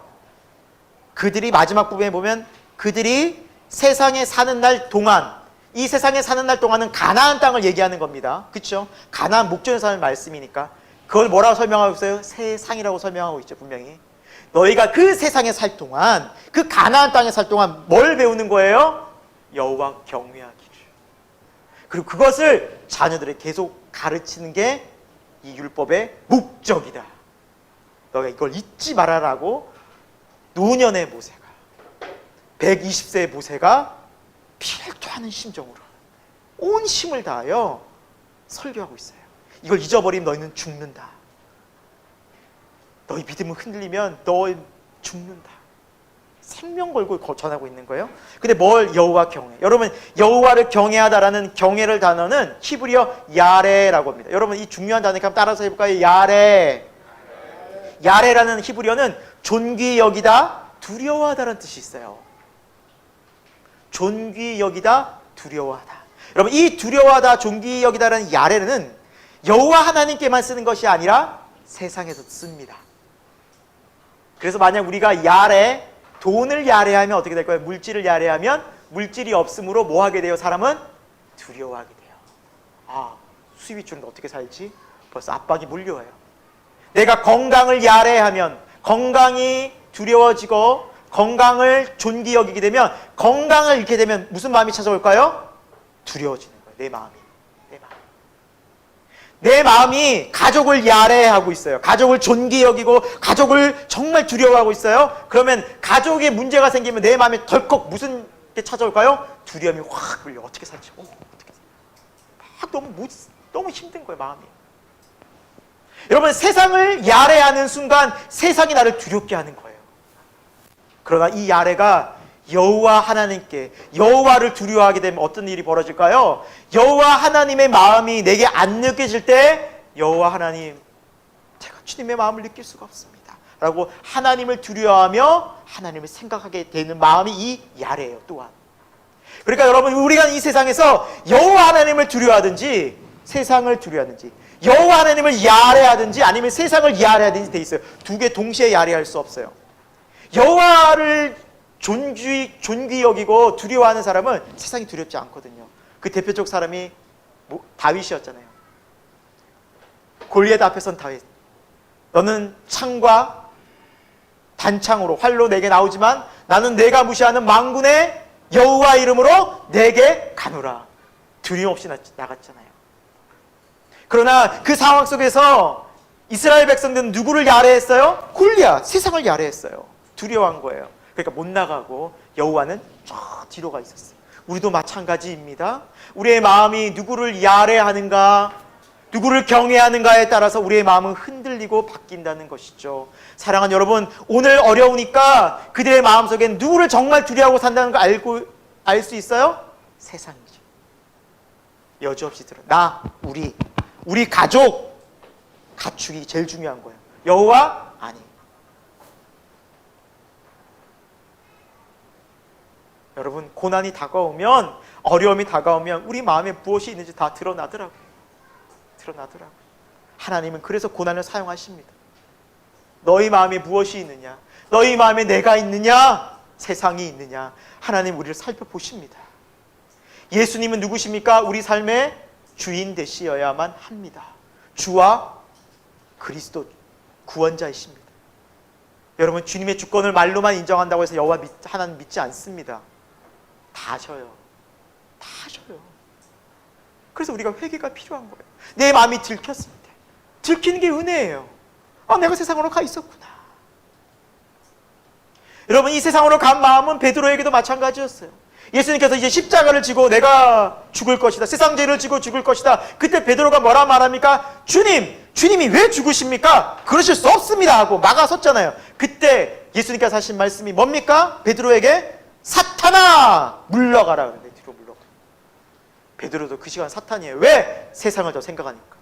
그들이 마지막 부분에 보면 그들이 세상에 사는 날 동안, 이 세상에 사는 날 동안은 가나안 땅을 얘기하는 겁니다. 그렇죠? 가나안 목전에 사는 말씀이니까 그걸 뭐라고 설명하고 있어요? 세상이라고 설명하고 있죠. 분명히 너희가 그 세상에 살 동안, 그 가나안 땅에 살 동안 뭘 배우는 거예요? 여호와 경외하기를. 그리고 그것을 자녀들에게 계속 가르치는 게 이 율법의 목적이다. 너가 이걸 잊지 말아라고 노년의 모세가, 120세의 모세가 필토하는 심정으로 온 힘을 다하여 설교하고 있어요. 이걸 잊어버리면 너희는 죽는다. 너희 믿음을 흔들리면 너 죽는다. 생명 걸고 전하고 있는 거예요. 근데 뭘 여호와 경외. 여러분 여호와를 경외하다라는 경외를 단어는 히브리어 야레라고 합니다. 여러분 이 중요한 단어 한번 따라서 해볼까요? 야레. 야레라는 히브리어는 존귀 여기다 두려워하다라는 뜻이 있어요. 존귀 여기다 두려워하다. 여러분 이 두려워하다 존귀 여기다라는 야레는 여호와 하나님께만 쓰는 것이 아니라 세상에서 씁니다. 그래서 만약 우리가 야레, 돈을 야레하면 어떻게 될 거예요? 물질을 야레하면 물질이 없으므로 뭐 하게 돼요? 사람은 두려워하게 돼요. 아, 수입이 줄는데 어떻게 살지? 벌써 압박이 몰려와요. 내가 건강을 야레하면 건강이 두려워지고 건강을 존귀 여기게 되면, 건강을 잃게 되면 무슨 마음이 찾아올까요? 두려워지는 거예요. 내 마음이. 내 마음이 가족을 야레하고 있어요. 가족을 존귀 여기고 가족을 정말 두려워하고 있어요. 그러면 가족에 문제가 생기면 내 마음에 덜컥 무슨 게 찾아올까요? 두려움이 확 물려. 어떻게 살지? 어떻게 살지? 막 너무 힘든 거예요, 마음이. 여러분 세상을 야레하는 순간 세상이 나를 두렵게 하는 거예요. 그러나 이 야레가 여호와 하나님께, 여호와를 두려워하게 되면 어떤 일이 벌어질까요? 여호와 하나님의 마음이 내게 안 느껴질 때 여호와 하나님, 제가 주님의 마음을 느낄 수가 없습니다 라고 하나님을 두려워하며 하나님을 생각하게 되는 마음이 이 야레예요. 또한 그러니까 여러분, 우리가 이 세상에서 여호와 하나님을 두려워하든지 세상을 두려워하든지, 여호와 하나님을 야래하든지 아니면 세상을 야래하든지 돼 있어요. 두 개 동시에 야래할 수 없어요. 여호와를 존귀 여기고 두려워하는 사람은 세상이 두렵지 않거든요. 그 대표적 사람이 다윗이었잖아요. 골리앗 앞에 선 다윗. 너는 창과 단창으로 활로 내게 나오지만 나는 내가 무시하는 만군의 여호와 이름으로 내게 가노라. 두려움 없이 나갔잖아요. 그러나 그 상황 속에서 이스라엘 백성들은 누구를 야래했어요? 골리앗, 세상을 야래했어요. 두려워한 거예요. 그러니까 못 나가고 여호와는 저 뒤로 가 있었어요. 우리도 마찬가지입니다. 우리의 마음이 누구를 야래하는가, 누구를 경외하는가에 따라서 우리의 마음은 흔들리고 바뀐다는 것이죠. 사랑하는 여러분, 오늘 어려우니까 그들의 마음속엔 누구를 정말 두려워하고 산다는 걸 알 수 있어요? 세상이죠. 여지없이 들어. 나, 우리 가족, 가축이 제일 중요한 거예요. 여호와? 아니. 여러분, 고난이 다가오면, 어려움이 다가오면 우리 마음에 무엇이 있는지 다 드러나더라고요. 하나님은 그래서 고난을 사용하십니다. 너희 마음에 무엇이 있느냐? 너희 마음에 내가 있느냐? 세상이 있느냐? 하나님 우리를 살펴보십니다. 예수님은 누구십니까? 우리 삶의 주인 되시어야만 합니다. 주와 그리스도 구원자이십니다. 여러분, 주님의 주권을 말로만 인정한다고 해서 여호와 하나님 믿지 않습니다. 다 하셔요. 그래서 우리가 회개가 필요한 거예요. 내 마음이 들켰을 때, 들키는 게 은혜예요. 내가 세상으로 가 있었구나. 여러분, 이 세상으로 간 마음은 베드로에게도 마찬가지였어요. 예수님께서 이제 십자가를 지고 내가 죽을 것이다, 세상 죄를 지고 죽을 것이다. 그때 베드로가 뭐라 말합니까? 주님이 왜 죽으십니까? 그러실 수 없습니다 하고 막아섰잖아요. 그때 예수님께서 하신 말씀이 뭡니까? 베드로에게 사탄아 물러가라 그러는데, 뒤로 물러가. 베드로도 그 시간 사탄이에요. 왜? 세상을 더 생각하니까.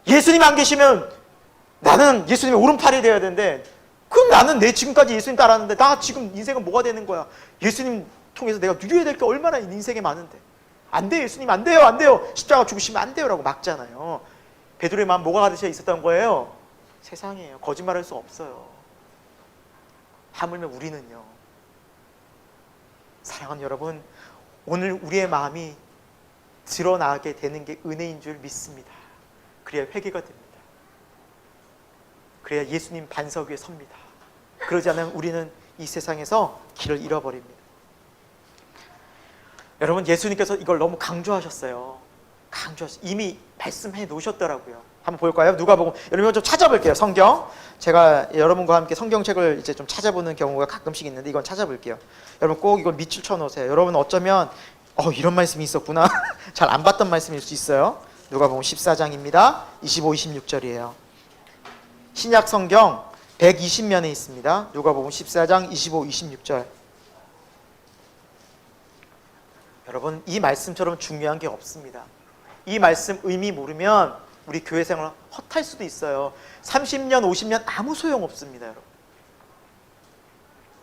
예수님 안 계시면 나는 예수님의 오른팔이 돼야 되는데, 그럼 나는 내 지금까지 예수님 따랐는데 나 지금 인생은 뭐가 되는 거야? 예수님 통해서 내가 누려야 될 게 얼마나 인생에 많은데. 안 돼요, 예수님 안 돼요. 십자가 죽으시면 안 돼요라고 막잖아요. 베드로의 마음 뭐가 가득 차 있었던 거예요? 세상이에요. 거짓말할 수 없어요. 하물며 우리는요. 사랑하는 여러분, 오늘 우리의 마음이 드러나게 되는 게 은혜인 줄 믿습니다. 그래야 회개가 됩니다. 그래야 예수님 반석 위에 섭니다. 그러지 않으면 우리는 이 세상에서 길을 잃어버립니다. 여러분, 예수님께서 이걸 너무 강조하셨어요. 이미 말씀해 놓으셨더라고요. 한번 볼까요? 누가복음. 여러분 좀 찾아볼게요. 성경. 제가 여러분과 함께 성경책을 이제 좀 찾아보는 경우가 가끔씩 있는데 이건 찾아볼게요. 여러분 꼭 이걸 밑줄 쳐놓으세요. 여러분 어쩌면 이런 말씀이 있었구나. 잘 안 봤던 말씀일 수 있어요. 누가복음 14장입니다. 25, 26절이에요. 신약 성경 120면에 있습니다. 누가복음 14장 25, 26절. 여러분, 이 말씀처럼 중요한 게 없습니다. 이 말씀 의미 모르면 우리 교회 생활 헛할 수도 있어요. 30년, 50년 아무 소용 없습니다, 여러분.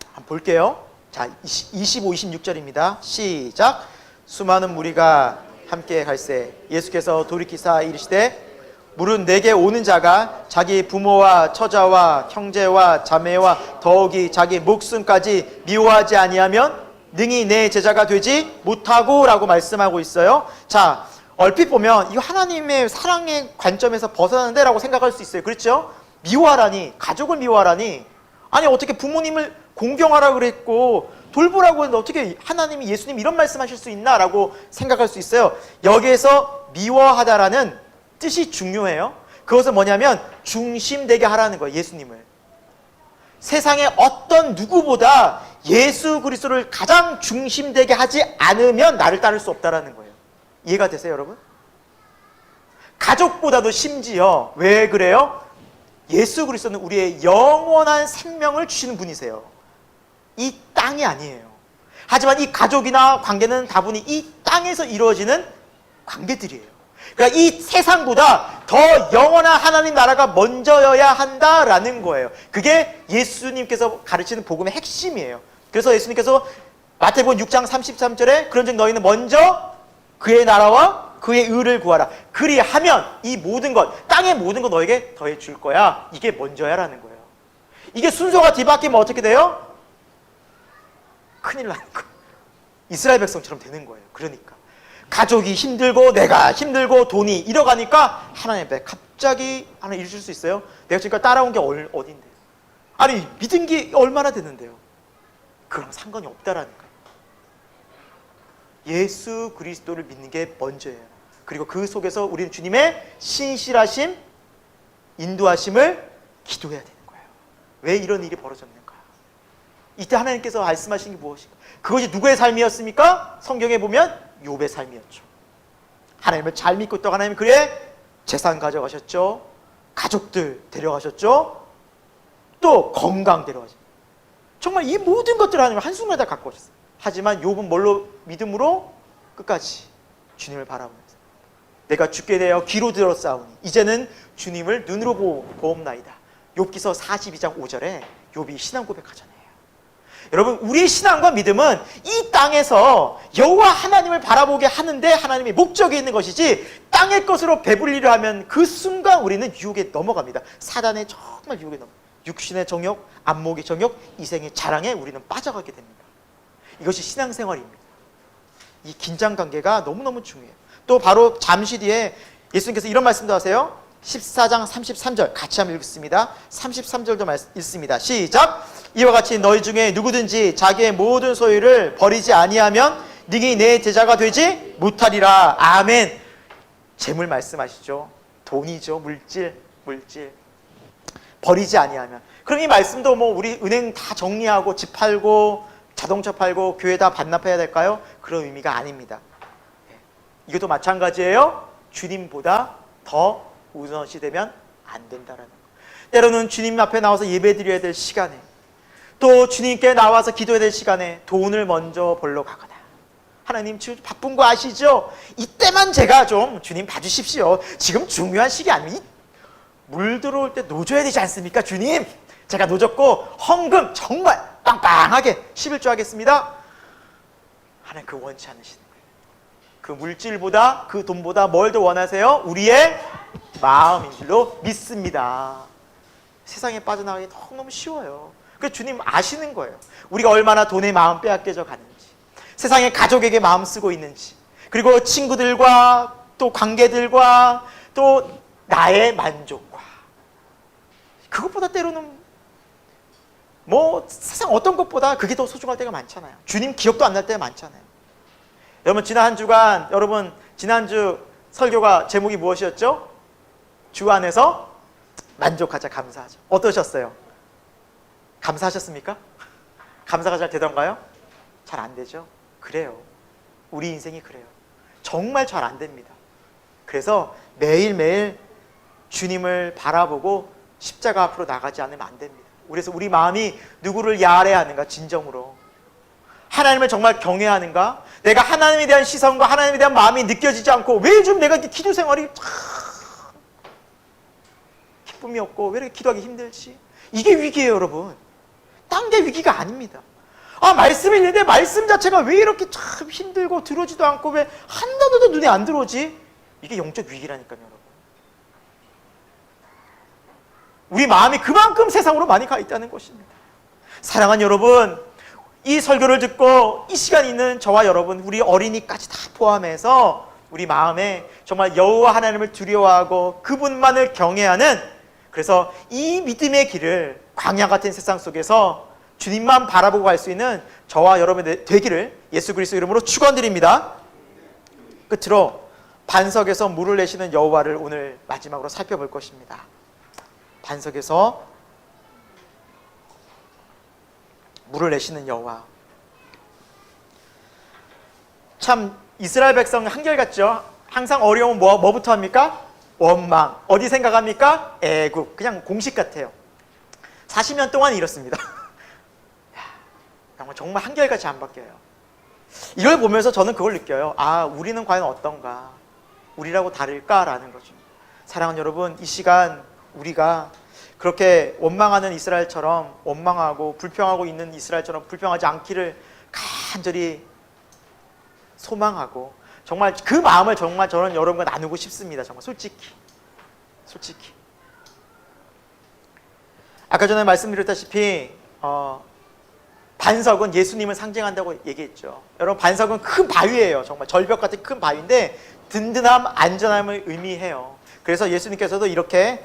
한번 볼게요. 자, 25, 26절입니다. 시작. 수많은 무리가 함께 갈새 예수께서 돌이키사 이르시되 물은 내게 오는 자가 자기 부모와 처자와 형제와 자매와 더욱이 자기 목숨까지 미워하지 아니하면 능히 내 제자가 되지 못하고 라고 말씀하고 있어요. 자, 얼핏 보면 이거 하나님의 사랑의 관점에서 벗어나는데 라고 생각할 수 있어요. 그렇죠? 미워하라니, 가족을 미워하라니, 아니 어떻게 부모님을 공경하라고 그랬고 돌보라고 했는데 어떻게 하나님이, 예수님 이런 말씀하실 수 있나 라고 생각할 수 있어요. 여기에서 미워하다라는 뜻이 중요해요. 그것은 뭐냐면 중심되게 하라는 거예요. 예수님을. 세상의 어떤 누구보다 예수 그리스도를 가장 중심되게 하지 않으면 나를 따를 수 없다라는 거예요. 이해가 되세요, 여러분? 가족보다도 심지어 왜 그래요? 예수 그리스도는 우리의 영원한 생명을 주시는 분이세요. 이 땅이 아니에요. 하지만 이 가족이나 관계는 다분히 이 땅에서 이루어지는 관계들이에요. 그러니까 이 세상보다 더 영원한 하나님 나라가 먼저여야 한다라는 거예요. 그게 예수님께서 가르치는 복음의 핵심이에요. 그래서 예수님께서 마태복음 6장 33절에 그런즉 너희는 먼저 그의 나라와 그의 의를 구하라. 그리하면 이 모든 것, 땅의 모든 것 너에게 더해 줄 거야. 이게 먼저야라는 거예요. 이게 순서가 뒤바뀌면 어떻게 돼요? 큰일 나는 거예요. 이스라엘 백성처럼 되는 거예요. 그러니까 가족이 힘들고 내가 힘들고 돈이 잃어가니까 하나님 앞에 갑자기 하나 잃을 수 있어요? 내가 지금까지 따라온 게 어딘데요? 아니 믿은 게 얼마나 됐는데요? 그랑 상관이 없다라니까요. 예수 그리스도를 믿는 게 먼저예요. 그리고 그 속에서 우리는 주님의 신실하심, 인도하심을 기도해야 되는 거예요. 왜 이런 일이 벌어졌는가? 이때 하나님께서 말씀하신 게 무엇인가? 그것이 누구의 삶이었습니까? 성경에 보면 욥의 삶이었죠. 하나님을 잘 믿고 있다가 하나님 그래 재산 가져가셨죠. 가족들 데려가셨죠. 또 건강 데려가셨죠. 정말 이 모든 것들을 하나님 한순간에 다 갖고 오셨어요. 하지만 욥은 뭘로? 믿음으로 끝까지 주님을 바라보면서 내가 죽게 되어 귀로 들었사오니 이제는 주님을 눈으로 보옵나이다. 욥기서 42장 5절에 욥이 신앙 고백하잖아요. 여러분 우리의 신앙과 믿음은 이 땅에서 여호와 하나님을 바라보게 하는데 하나님의 목적이 있는 것이지 땅의 것으로 배불리려 하면 그 순간 우리는 유혹에 넘어갑니다. 사단의 정말 유혹에 넘어갑니다. 육신의 정욕, 안목의 정욕, 이생의 자랑에 우리는 빠져가게 됩니다. 이것이 신앙생활입니다. 이 긴장관계가 너무너무 중요해요. 또 바로 잠시 뒤에 예수님께서 이런 말씀도 하세요. 14장 33절 같이 한번 읽습니다. 33절도 읽습니다. 시작! 이와 같이 너희 중에 누구든지 자기의 모든 소유를 버리지 아니하면 능히 내 제자가 되지 못하리라. 아멘. 재물 말씀하시죠. 돈이죠. 물질. 버리지 아니하면. 그럼 이 말씀도 뭐 우리 은행 다 정리하고 집 팔고 자동차 팔고 교회 다 반납해야 될까요? 그런 의미가 아닙니다. 이것도 마찬가지예요. 주님보다 더 우선시 되면 안 된다라는 거. 때로는 주님 앞에 나와서 예배드려야 될 시간에 또 주님께 나와서 기도해야 될 시간에 돈을 먼저 벌러 가거나 하나님 지금 바쁜 거 아시죠? 이때만 제가 좀 주님 봐주십시오. 지금 중요한 시기 아니면 물 들어올 때 노줘야 되지 않습니까? 주님 제가 노졌고 헌금 정말 빵빵하게 11조 하겠습니다. 하나님 그 원치 않으시는 거예요. 그 물질보다 그 돈보다 뭘 더 원하세요? 우리의 마음인 줄로 믿습니다. 세상에 빠져나가기 너무너무 쉬워요. 그 주님 아시는 거예요. 우리가 얼마나 돈에 마음 빼앗겨져 가는지, 세상에 가족에게 마음 쓰고 있는지, 그리고 친구들과 또 관계들과 또 나의 만족과 그것보다 때로는 뭐 세상 어떤 것보다 그게 더 소중할 때가 많잖아요. 주님 기억도 안 날 때가 많잖아요. 여러분 지난 한 주간 여러분 지난주 설교가 제목이 무엇이었죠? 주 안에서 만족하자 감사하자. 어떠셨어요? 감사하셨습니까? 감사가 잘 되던가요? 잘 안 되죠? 그래요. 우리 인생이 그래요. 정말 잘 안 됩니다. 그래서 매일매일 주님을 바라보고 십자가 앞으로 나가지 않으면 안 됩니다. 그래서 우리 마음이 누구를 야래하는가 진정으로 하나님을 정말 경외하는가? 내가 하나님에 대한 시선과 하나님에 대한 마음이 느껴지지 않고 왜 좀 내가 이렇게 기도 생활이 기쁨이 없고 왜 이렇게 기도하기 힘들지? 이게 위기예요 여러분. 딴 게 위기가 아닙니다. 아 말씀이 있는데 말씀 자체가 왜 이렇게 참 힘들고 들어오지도 않고 왜 한 단어도 눈에 안 들어오지? 이게 영적 위기라니까요 여러분. 우리 마음이 그만큼 세상으로 많이 가 있다는 것입니다. 사랑하는 여러분, 이 설교를 듣고 이 시간 있는 저와 여러분, 우리 어린이까지 다 포함해서 우리 마음에 정말 여호와 하나님을 두려워하고 그분만을 경외하는, 그래서 이 믿음의 길을 광야 같은 세상 속에서 주님만 바라보고 갈 수 있는 저와 여러분의 되기를 예수 그리스도 이름으로 축원드립니다. 끝으로 반석에서 물을 내시는 여호와를 오늘 마지막으로 살펴볼 것입니다. 반석에서 물을 내시는 여호와. 참 이스라엘 백성 한결같죠. 항상 어려우면 뭐부터 합니까? 원망. 어디 생각합니까? 애국. 그냥 공식 같아요. 40년 동안 이렇습니다. 정말 한결같이 안 바뀌어요. 이걸 보면서 저는 그걸 느껴요. 아, 우리는 과연 어떤가? 우리라고 다를까라는 거죠. 사랑하는 여러분, 이 시간 우리가 그렇게 원망하는 이스라엘처럼 원망하고 불평하고 있는 이스라엘처럼 불평하지 않기를 간절히 소망하고 정말 그 마음을 정말 저는 여러분과 나누고 싶습니다. 정말 솔직히. 아까 전에 말씀드렸다시피 반석은 예수님을 상징한다고 얘기했죠. 여러분, 반석은 큰 바위예요. 정말 절벽 같은 큰 바위인데 든든함, 안전함을 의미해요. 그래서 예수님께서도 이렇게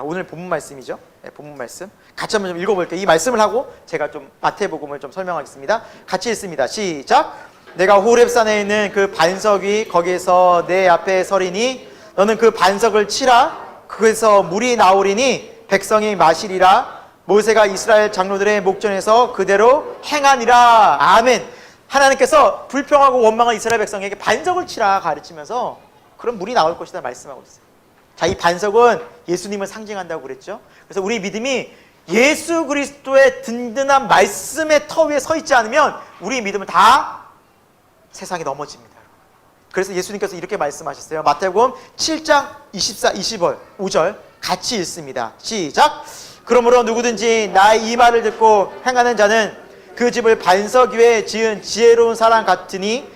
오늘 본문 말씀이죠. 본문 말씀 같이 한번 좀 읽어볼게요. 이 말씀을 하고 제가 좀 마태복음을 좀 설명하겠습니다. 같이 읽습니다. 시작. 내가 호렙산에 있는 그 반석 위 거기에서 내 앞에 서리니 너는 그 반석을 치라. 그에서 물이 나오리니 백성이 마시리라. 모세가 이스라엘 장로들의 목전에서 그대로 행하니라. 아멘. 하나님께서 불평하고 원망한 이스라엘 백성에게 반석을 치라 가르치면서 그런 물이 나올 것이다 말씀하고 있어요. 자, 이 반석은 예수님을 상징한다고 그랬죠. 그래서 우리 믿음이 예수 그리스도의 든든한 말씀의 터 위에 서 있지 않으면 우리 믿음은 다 세상에 넘어집니다. 그래서 예수님께서 이렇게 말씀하셨어요. 마태복음 7장 24, 25절 같이 읽습니다. 시작. 그러므로 누구든지 나의 이 말을 듣고 행하는 자는 그 집을 반석 위에 지은 지혜로운 사람 같으니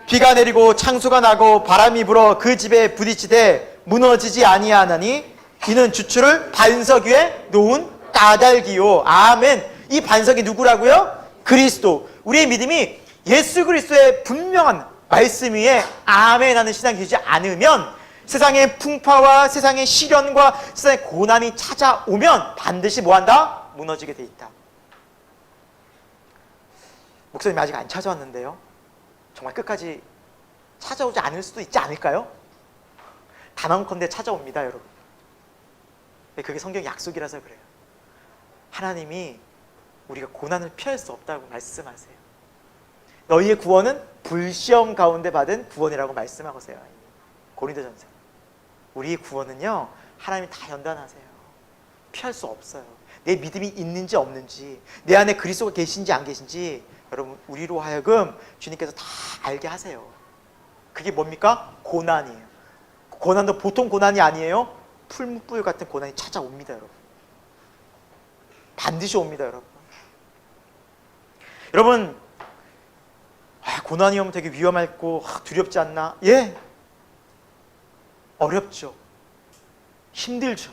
비가 내리고 창수가 나고 바람이 불어 그 집에 부딪히되 무너지지 아니하나니 이는 주추를 반석 위에 놓은 까닭이요. 아멘. 이 반석이 누구라고요? 그리스도. 우리의 믿음이 예수 그리스도의 분명한 말씀 위에 아멘 하는 신앙이 되지 않으면 세상의 풍파와 세상의 시련과 세상의 고난이 찾아오면 반드시 뭐한다? 무너지게 돼 있다. 목사님이 아직 안 찾아왔는데요, 정말 끝까지 찾아오지 않을 수도 있지 않을까요? 단언컨대 찾아옵니다, 여러분. 그게 성경 약속이라서 그래요. 하나님이 우리가 고난을 피할 수 없다고 말씀하세요. 너희의 구원은 불시험 가운데 받은 구원이라고 말씀하세요. 고린도전서. 우리의 구원은요, 하나님이 다 연단하세요. 피할 수 없어요. 내 믿음이 있는지 없는지, 내 안에 그리스도가 계신지 안 계신지 여러분, 우리로 하여금 주님께서 다 알게 하세요. 그게 뭡니까? 고난이에요. 고난도 보통 고난이 아니에요. 풀무불 같은 고난이 찾아옵니다, 여러분. 반드시 옵니다, 여러분. 여러분, 고난이 오면 되게 위험하고 두렵지 않나? 예, 어렵죠. 힘들죠.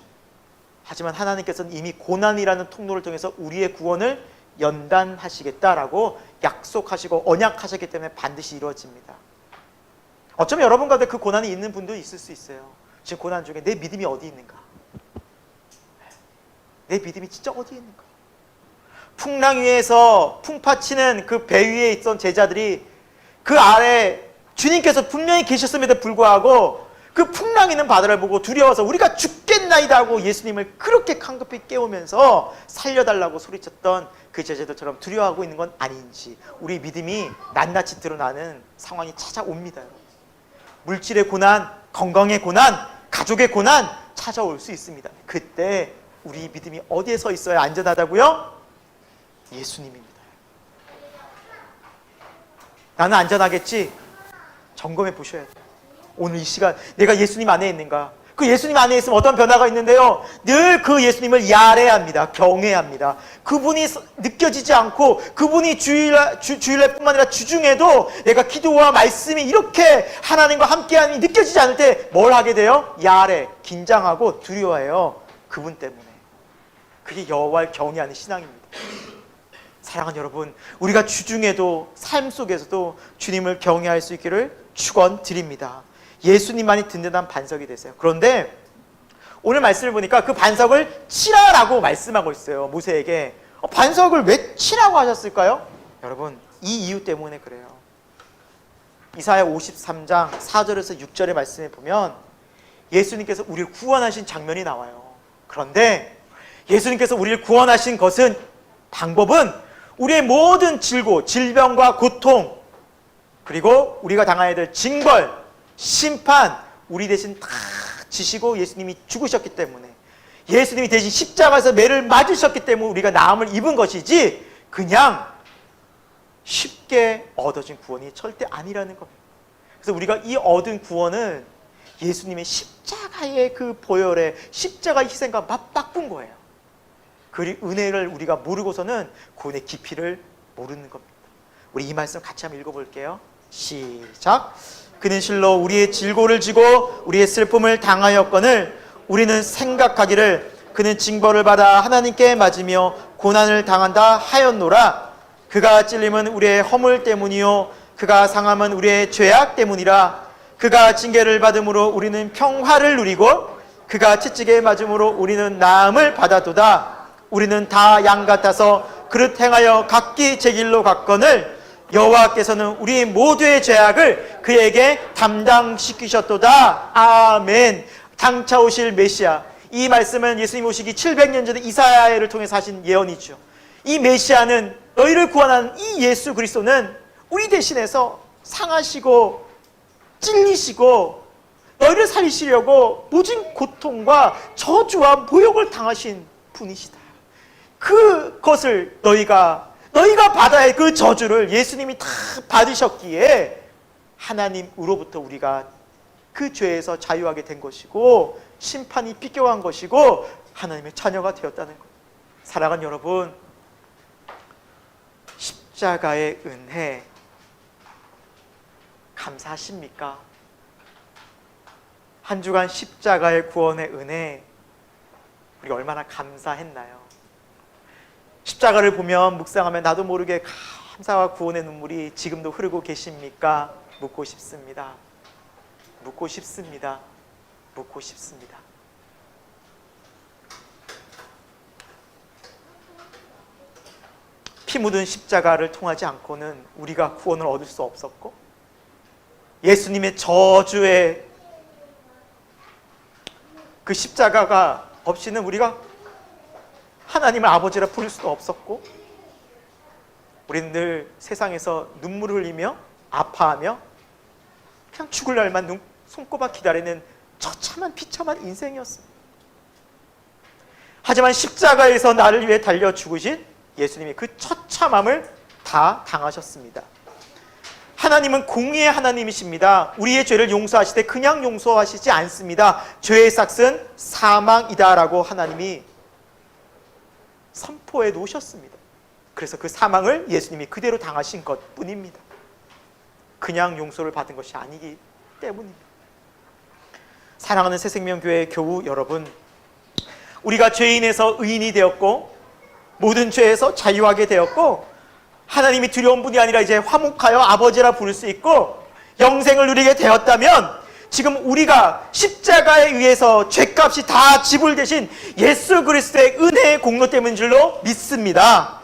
하지만 하나님께서는 이미 고난이라는 통로를 통해서 우리의 구원을 연단하시겠다라고 약속하시고 언약하셨기 때문에 반드시 이루어집니다. 어쩌면 여러분 가운데 그 고난이 있는 분도 있을 수 있어요. 지금 고난 중에 내 믿음이 어디 있는가? 내 믿음이 진짜 어디 있는가? 풍랑 위에서 풍파치는 그 배 위에 있던 제자들이 그 아래 주님께서 분명히 계셨음에도 불구하고 그 풍랑 있는 바다를 보고 두려워서 우리가 죽겠나이다 하고 예수님을 그렇게 황급히 깨우면서 살려달라고 소리쳤던 그 제자들처럼 두려워하고 있는 건 아닌지 우리 믿음이 낱낱이 드러나는 상황이 찾아옵니다. 물질의 고난, 건강의 고난, 가족의 고난 찾아올 수 있습니다. 그때 우리 믿음이 어디에 서 있어야 안전하다고요? 예수님입니다. 나는 안전하겠지? 점검해 보셔야 돼요. 오늘 이 시간 내가 예수님 안에 있는가? 그 예수님 안에 있으면 어떤 변화가 있는데요, 늘 그 예수님을 야래야 합니다. 경외해야 합니다. 그분이 느껴지지 않고 그분이 주일날 뿐만 아니라 주중에도 내가 기도와 말씀이 이렇게 하나님과 함께함이 느껴지지 않을 때 뭘 하게 돼요? 야래, 긴장하고 두려워해요. 그분 때문에. 그게 여호와를 경외하는 신앙입니다. 사랑하는 여러분, 우리가 주중에도 삶 속에서도 주님을 경외할 수 있기를 축원드립니다. 예수님만이 든든한 반석이 되세요. 그런데 오늘 말씀을 보니까 그 반석을 치라라고 말씀하고 있어요. 모세에게. 반석을 왜 치라고 하셨을까요? 여러분, 이 이유 때문에 그래요. 이사야 53장 4절에서 6절의 말씀에 보면 예수님께서 우리를 구원하신 장면이 나와요. 그런데 예수님께서 우리를 구원하신 것은, 방법은 우리의 모든 질병과 고통, 그리고 우리가 당해야 될 징벌, 심판, 우리 대신 다 지시고 예수님이 죽으셨기 때문에, 예수님이 대신 십자가에서 매를 맞으셨기 때문에 우리가 나음을 입은 것이지 그냥 쉽게 얻어진 구원이 절대 아니라는 겁니다. 그래서 우리가 이 얻은 구원은 예수님의 십자가의 그 보혈의 십자가 희생과 맞바꾼 거예요. 그 은혜를 우리가 모르고서는 구원의 깊이를 모르는 겁니다. 우리 이 말씀 같이 한번 읽어볼게요. 시작. 그는 실로 우리의 질고를 지고 우리의 슬픔을 당하였거늘 우리는 생각하기를 그는 징벌을 받아 하나님께 맞으며 고난을 당한다 하였노라. 그가 찔림은 우리의 허물 때문이요 그가 상함은 우리의 죄악 때문이라. 그가 징계를 받음으로 우리는 평화를 누리고 그가 채찍에 맞음으로 우리는 나음을 받았도다. 우리는 다 양 같아서 그릇 행하여 각기 제 길로 갔거늘 여호와께서는 우리 모두의 죄악을 그에게 담당시키셨도다. 아멘. 장차 오실 메시아, 이 말씀은 예수님 오시기 700년 전에 이사야를 통해서 하신 예언이죠. 이 메시아는, 너희를 구원하는 이 예수 그리스도는 우리 대신해서 상하시고 찔리시고 너희를 살리시려고 모진 고통과 저주와 모욕을 당하신 분이시다. 그것을 너희가 받아야 할 그 저주를 예수님이 다 받으셨기에 하나님으로부터 우리가 그 죄에서 자유하게 된 것이고 심판이 비껴간 것이고 하나님의 자녀가 되었다는 것. 사랑하는 여러분, 십자가의 은혜 감사하십니까? 한 주간 십자가의 구원의 은혜 우리가 얼마나 감사했나요? 십자가를 보면 묵상하면 나도 모르게 감사와 구원의 눈물이 지금도 흐르고 계십니까? 묻고 싶습니다. 묻고 싶습니다. 묻고 싶습니다. 피 묻은 십자가를 통하지 않고는 우리가 구원을 얻을 수 없었고, 예수님의 저주의 그 십자가가 없이는 우리가 하나님을 아버지라 부를 수도 없었고, 우리는 늘 세상에서 눈물을 흘리며 아파하며 그냥 죽을 날만 손꼽아 기다리는 처참한 비참한 인생이었습니다. 하지만 십자가에서 나를 위해 달려 죽으신 예수님이 그 처참함을 다 당하셨습니다. 하나님은 공의의 하나님이십니다. 우리의 죄를 용서하시되 그냥 용서하시지 않습니다. 죄의 삭은 사망이다라고 하나님이 선포해 놓으셨습니다. 그래서 그 사망을 예수님이 그대로 당하신 것뿐입니다. 그냥 용서를 받은 것이 아니기 때문입니다. 사랑하는 새생명교회 교우 여러분, 우리가 죄인에서 의인이 되었고 모든 죄에서 자유하게 되었고 하나님이 두려운 분이 아니라 이제 화목하여 아버지라 부를 수 있고 영생을 누리게 되었다면, 지금 우리가 십자가에 의해서 죄값이 다 지불되신 예수 그리스도의 은혜의 공로 때문인 줄로 믿습니다.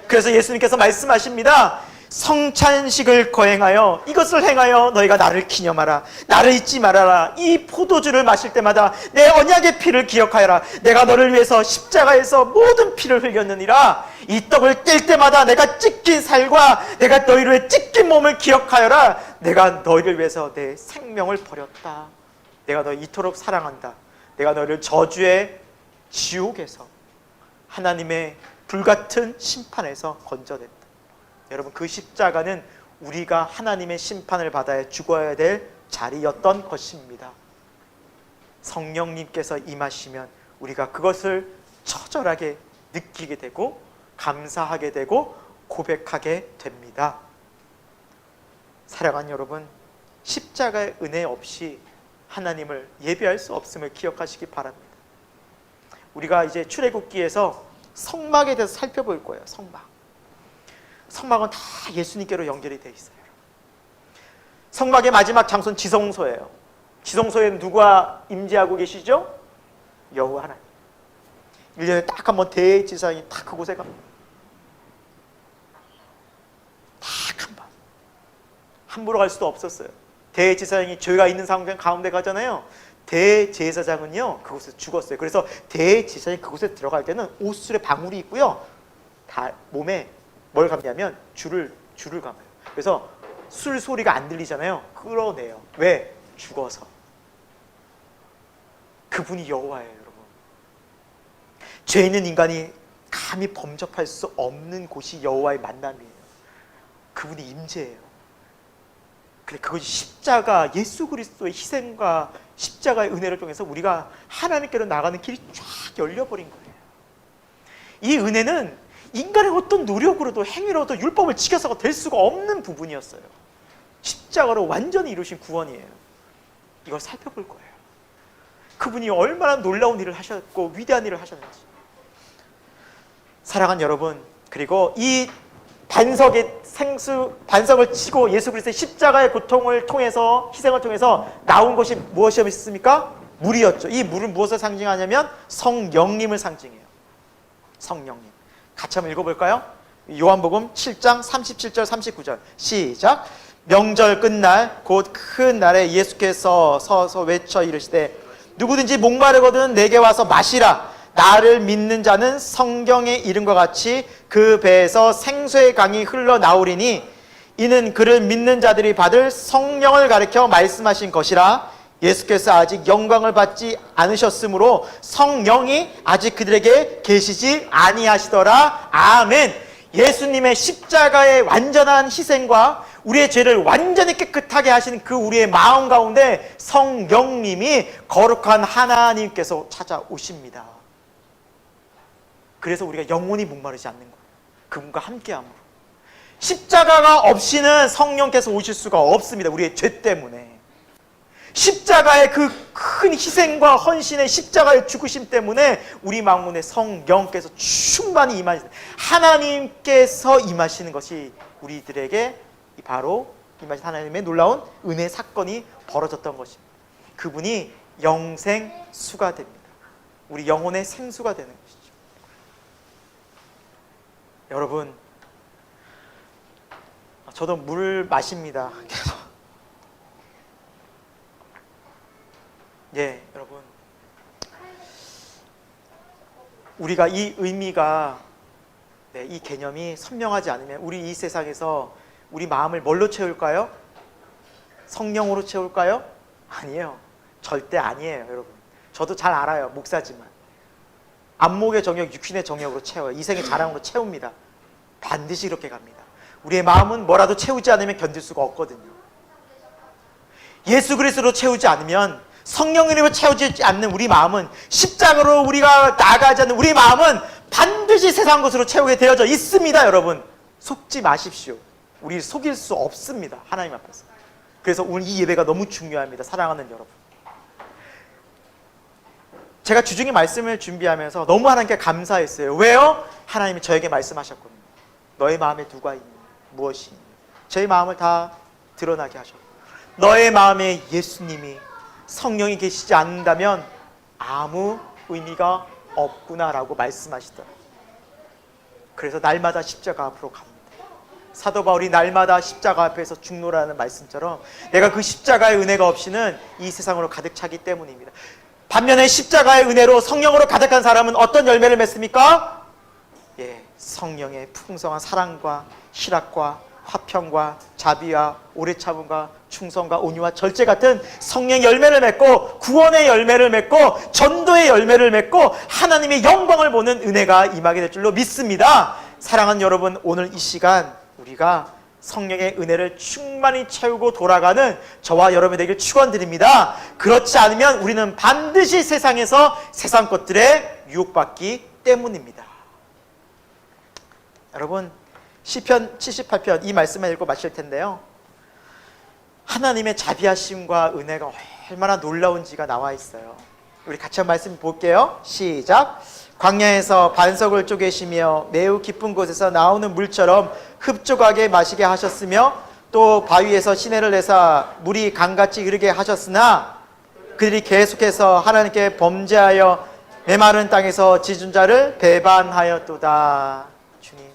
그래서 예수님께서 말씀하십니다. 성찬식을 거행하여 이것을 행하여 너희가 나를 기념하라. 나를 잊지 말아라. 이 포도주를 마실 때마다 내 언약의 피를 기억하여라. 내가 너를 위해서 십자가에서 모든 피를 흘렸느니라. 이 떡을 뗄 때마다 내가 찢긴 살과 내가 너희를 위해 찢긴 몸을 기억하여라. 내가 너희를 위해서 내 생명을 버렸다. 내가 너희 이토록 사랑한다. 내가 너희를 저주의 지옥에서 하나님의 불같은 심판에서 건져냈다. 여러분, 그 십자가는 우리가 하나님의 심판을 받아야 죽어야 될 자리였던 것입니다. 성령님께서 임하시면 우리가 그것을 처절하게 느끼게 되고 감사하게 되고 고백하게 됩니다. 사랑하는 여러분, 십자가의 은혜 없이 하나님을 예배할 수 없음을 기억하시기 바랍니다. 우리가 이제 출애굽기에서 성막에 대해서 살펴볼 거예요. 성막은 다 예수님께로 연결이 되어 있어요. 성막의 마지막 장소는 지성소예요. 지성소에는 누가 임재하고 계시죠? 여호와 하나님. 1년에 딱 한 번 대제사장이 딱 그곳에 갑니다. 딱 한 번. 함부로 갈 수도 없었어요. 대제사장이 죄가 있는 상황 가운데 가잖아요. 대제사장은요 그곳에서 죽었어요. 그래서 대제사장이 그곳에 들어갈 때는 옷술에 방울이 있고요, 다 몸에 뭘 감냐면 줄을 감아요. 그래서 술 소리가 안 들리잖아요. 끌어내요. 왜? 죽어서. 그분이 여호와예요, 여러분. 죄 있는 인간이 감히 범접할 수 없는 곳이 여호와의 만남이에요. 그분이 임재예요. 근데 그것이 십자가, 예수 그리스도의 희생과 십자가의 은혜를 통해서 우리가 하나님께로 나가는 길이 쫙 열려버린 거예요. 이 은혜는 인간의 어떤 노력으로도 행위로도 율법을 지켜서가 될 수가 없는 부분이었어요. 십자가로 완전히 이루신 구원이에요. 이걸 살펴볼 거예요. 그분이 얼마나 놀라운 일을 하셨고 위대한 일을 하셨는지. 사랑하는 여러분, 그리고 이 반석을 치고 예수 그리스도의 십자가의 고통을 통해서, 희생을 통해서 나온 것이 무엇이었습니까? 물이었죠. 이 물은 무엇을 상징하냐면 성령님을 상징해요. 성령님. 같이 한번 읽어볼까요? 요한복음 7장 37절 39절 시작. 명절 끝날 곧 큰 날에 예수께서 서서 외쳐 이르시되 누구든지 목마르거든 내게 와서 마시라. 나를 믿는 자는 성경에 이른과 같이 그 배에서 생수의 강이 흘러나오리니 이는 그를 믿는 자들이 받을 성령을 가리켜 말씀하신 것이라. 예수께서 아직 영광을 받지 않으셨으므로 성령이 아직 그들에게 계시지 아니하시더라. 아멘. 예수님의 십자가의 완전한 희생과 우리의 죄를 완전히 깨끗하게 하시는 그 우리의 마음 가운데 성령님이 거룩한 하나님께서 찾아오십니다. 그래서 우리가 영원히 목마르지 않는 거예요. 그분과 함께함으로. 십자가가 없이는 성령께서 오실 수가 없습니다. 우리의 죄 때문에. 십자가의 그 큰 희생과 헌신의 십자가의 죽으심 때문에 우리 마음에 성령께서 충만히 임하시는, 하나님께서 임하시는 것이 우리들에게 바로 임하신 하나님의 놀라운 은혜 사건이 벌어졌던 것입니다. 그분이 영생수가 됩니다. 우리 영혼의 생수가 되는 것이죠. 여러분, 저도 물 마십니다. 예, 여러분, 우리가 이 의미가, 이 개념이 선명하지 않으면 우리 이 세상에서 우리 마음을 뭘로 채울까요? 성령으로 채울까요? 아니에요. 절대 아니에요, 여러분. 저도 잘 알아요, 목사지만. 안목의 정욕, 육신의 정욕으로 채워요. 이생의 자랑으로 채웁니다. 반드시 이렇게 갑니다. 우리의 마음은 뭐라도 채우지 않으면 견딜 수가 없거든요. 예수 그리스도로 채우지 않으면, 성령으로 채우지 않는 우리 마음은, 십자가로 우리가 나아가지 않는 우리 마음은 반드시 세상 것으로 채우게 되어져 있습니다. 여러분, 속지 마십시오. 우리 속일 수 없습니다. 하나님 앞에서. 그래서 오늘 이 예배가 너무 중요합니다. 사랑하는 여러분, 제가 주중에 말씀을 준비하면서 너무 하나님께 감사했어요. 왜요? 하나님이 저에게 말씀하셨거든요. 너의 마음에 누가 있니? 무엇이 있니? 저의 마음을 다 드러나게 하셨고, 너의 마음에 예수님이, 성령이 계시지 않는다면 아무 의미가 없구나라고 말씀하시더라고요. 그래서 날마다 십자가 앞으로 갑니다. 사도 바울이 날마다 십자가 앞에서 죽노라는 말씀처럼 내가 그 십자가의 은혜가 없이는 이 세상으로 가득 차기 때문입니다. 반면에 십자가의 은혜로 성령으로 가득한 사람은 어떤 열매를 맺습니까? 예, 성령의 풍성한 사랑과 희락과 화평과 자비와 오래 참음과 충성과 온유와 절제 같은 성령의 열매를 맺고, 구원의 열매를 맺고, 전도의 열매를 맺고, 하나님의 영광을 보는 은혜가 임하게 될 줄로 믿습니다. 사랑하는 여러분, 오늘 이 시간 우리가 성령의 은혜를 충만히 채우고 돌아가는 저와 여러분이 되길 축원드립니다. 그렇지 않으면 우리는 반드시 세상에서 세상 것들에 유혹받기 때문입니다. 여러분, 시편 78편 이 말씀을 읽고 마칠 텐데요, 하나님의 자비하심과 은혜가 얼마나 놀라운지가 나와 있어요. 우리 같이 한 말씀 볼게요. 시작. 광야에서 반석을 쪼개시며 매우 깊은 곳에서 나오는 물처럼 흡족하게 마시게 하셨으며, 또 바위에서 시내를 내사 물이 강같이 흐르게 하셨으나 그들이 계속해서 하나님께 범죄하여 메마른 땅에서 지준 자를 배반하였도다. 주님,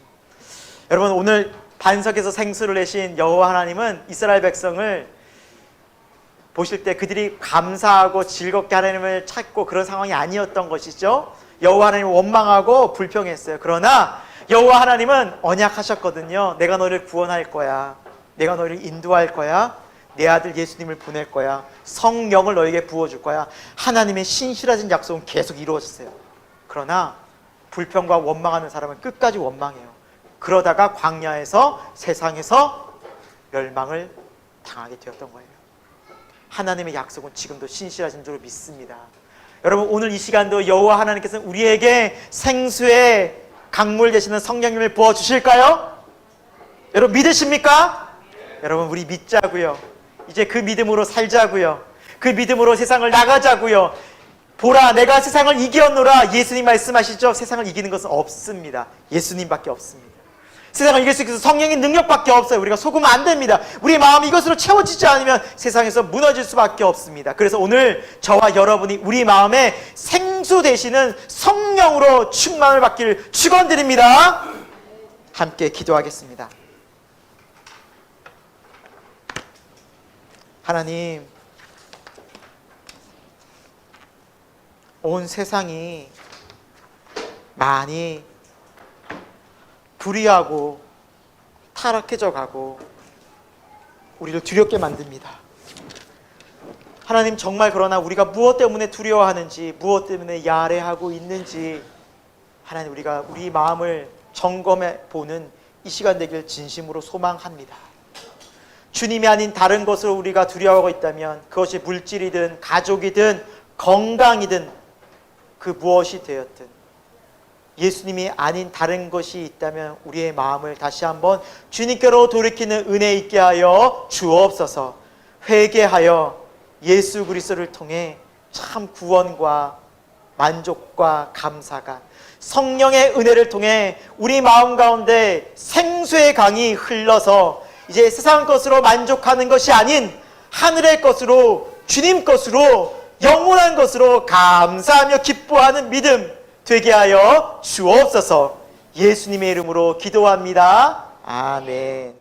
여러분, 오늘 반석에서 생수를 내신 여호와 하나님은 이스라엘 백성을 보실 때 그들이 감사하고 즐겁게 하나님을 찾고 그런 상황이 아니었던 것이죠. 여호와 하나님을 원망하고 불평했어요. 그러나 여호와 하나님은 언약하셨거든요. 내가 너를 구원할 거야. 내가 너를 인도할 거야. 내 아들 예수님을 보낼 거야. 성령을 너에게 부어줄 거야. 하나님의 신실하신 약속은 계속 이루어졌어요. 그러나 불평과 원망하는 사람은 끝까지 원망해요. 그러다가 광야에서, 세상에서 멸망을 당하게 되었던 거예요. 하나님의 약속은 지금도 신실하신 줄로 믿습니다. 여러분, 오늘 이 시간도 여호와 하나님께서는 우리에게 생수의 강물 되시는 성령님을 부어주실까요? 여러분 믿으십니까? 여러분 우리 믿자고요. 이제 그 믿음으로 살자고요. 그 믿음으로 세상을 나가자고요. 보라 내가 세상을 이겼노라. 예수님 말씀하시죠. 세상을 이기는 것은 없습니다. 예수님밖에 없습니다. 세상을 이길 수 있는 성령의 능력밖에 없어요. 우리가 속으면 안 됩니다. 우리 마음이 이것으로 채워지지 않으면 세상에서 무너질 수밖에 없습니다. 그래서 오늘 저와 여러분이 우리 마음에 생수 되시는 성령으로 충만을 받기를 축원드립니다. 함께 기도하겠습니다. 하나님, 온 세상이 많이 불의하고 타락해져 가고 우리를 두렵게 만듭니다. 하나님, 정말 그러나 우리가 무엇 때문에 두려워하는지, 무엇 때문에 야래하고 있는지 하나님 우리가 우리 마음을 점검해 보는 이 시간 되길 진심으로 소망합니다. 주님이 아닌 다른 것으로 우리가 두려워하고 있다면 그것이 물질이든 가족이든 건강이든 그 무엇이 되었든 예수님이 아닌 다른 것이 있다면 우리의 마음을 다시 한번 주님께로 돌이키는 은혜 있게 하여 주옵소서. 회개하여 예수 그리스도를 통해 참 구원과 만족과 감사가 성령의 은혜를 통해 우리 마음 가운데 생수의 강이 흘러서 이제 세상 것으로 만족하는 것이 아닌 하늘의 것으로 주님 것으로 영원한 것으로 감사하며 기뻐하는 믿음 되게 하여 주옵소서. 예수님의 이름으로 기도합니다. 아멘.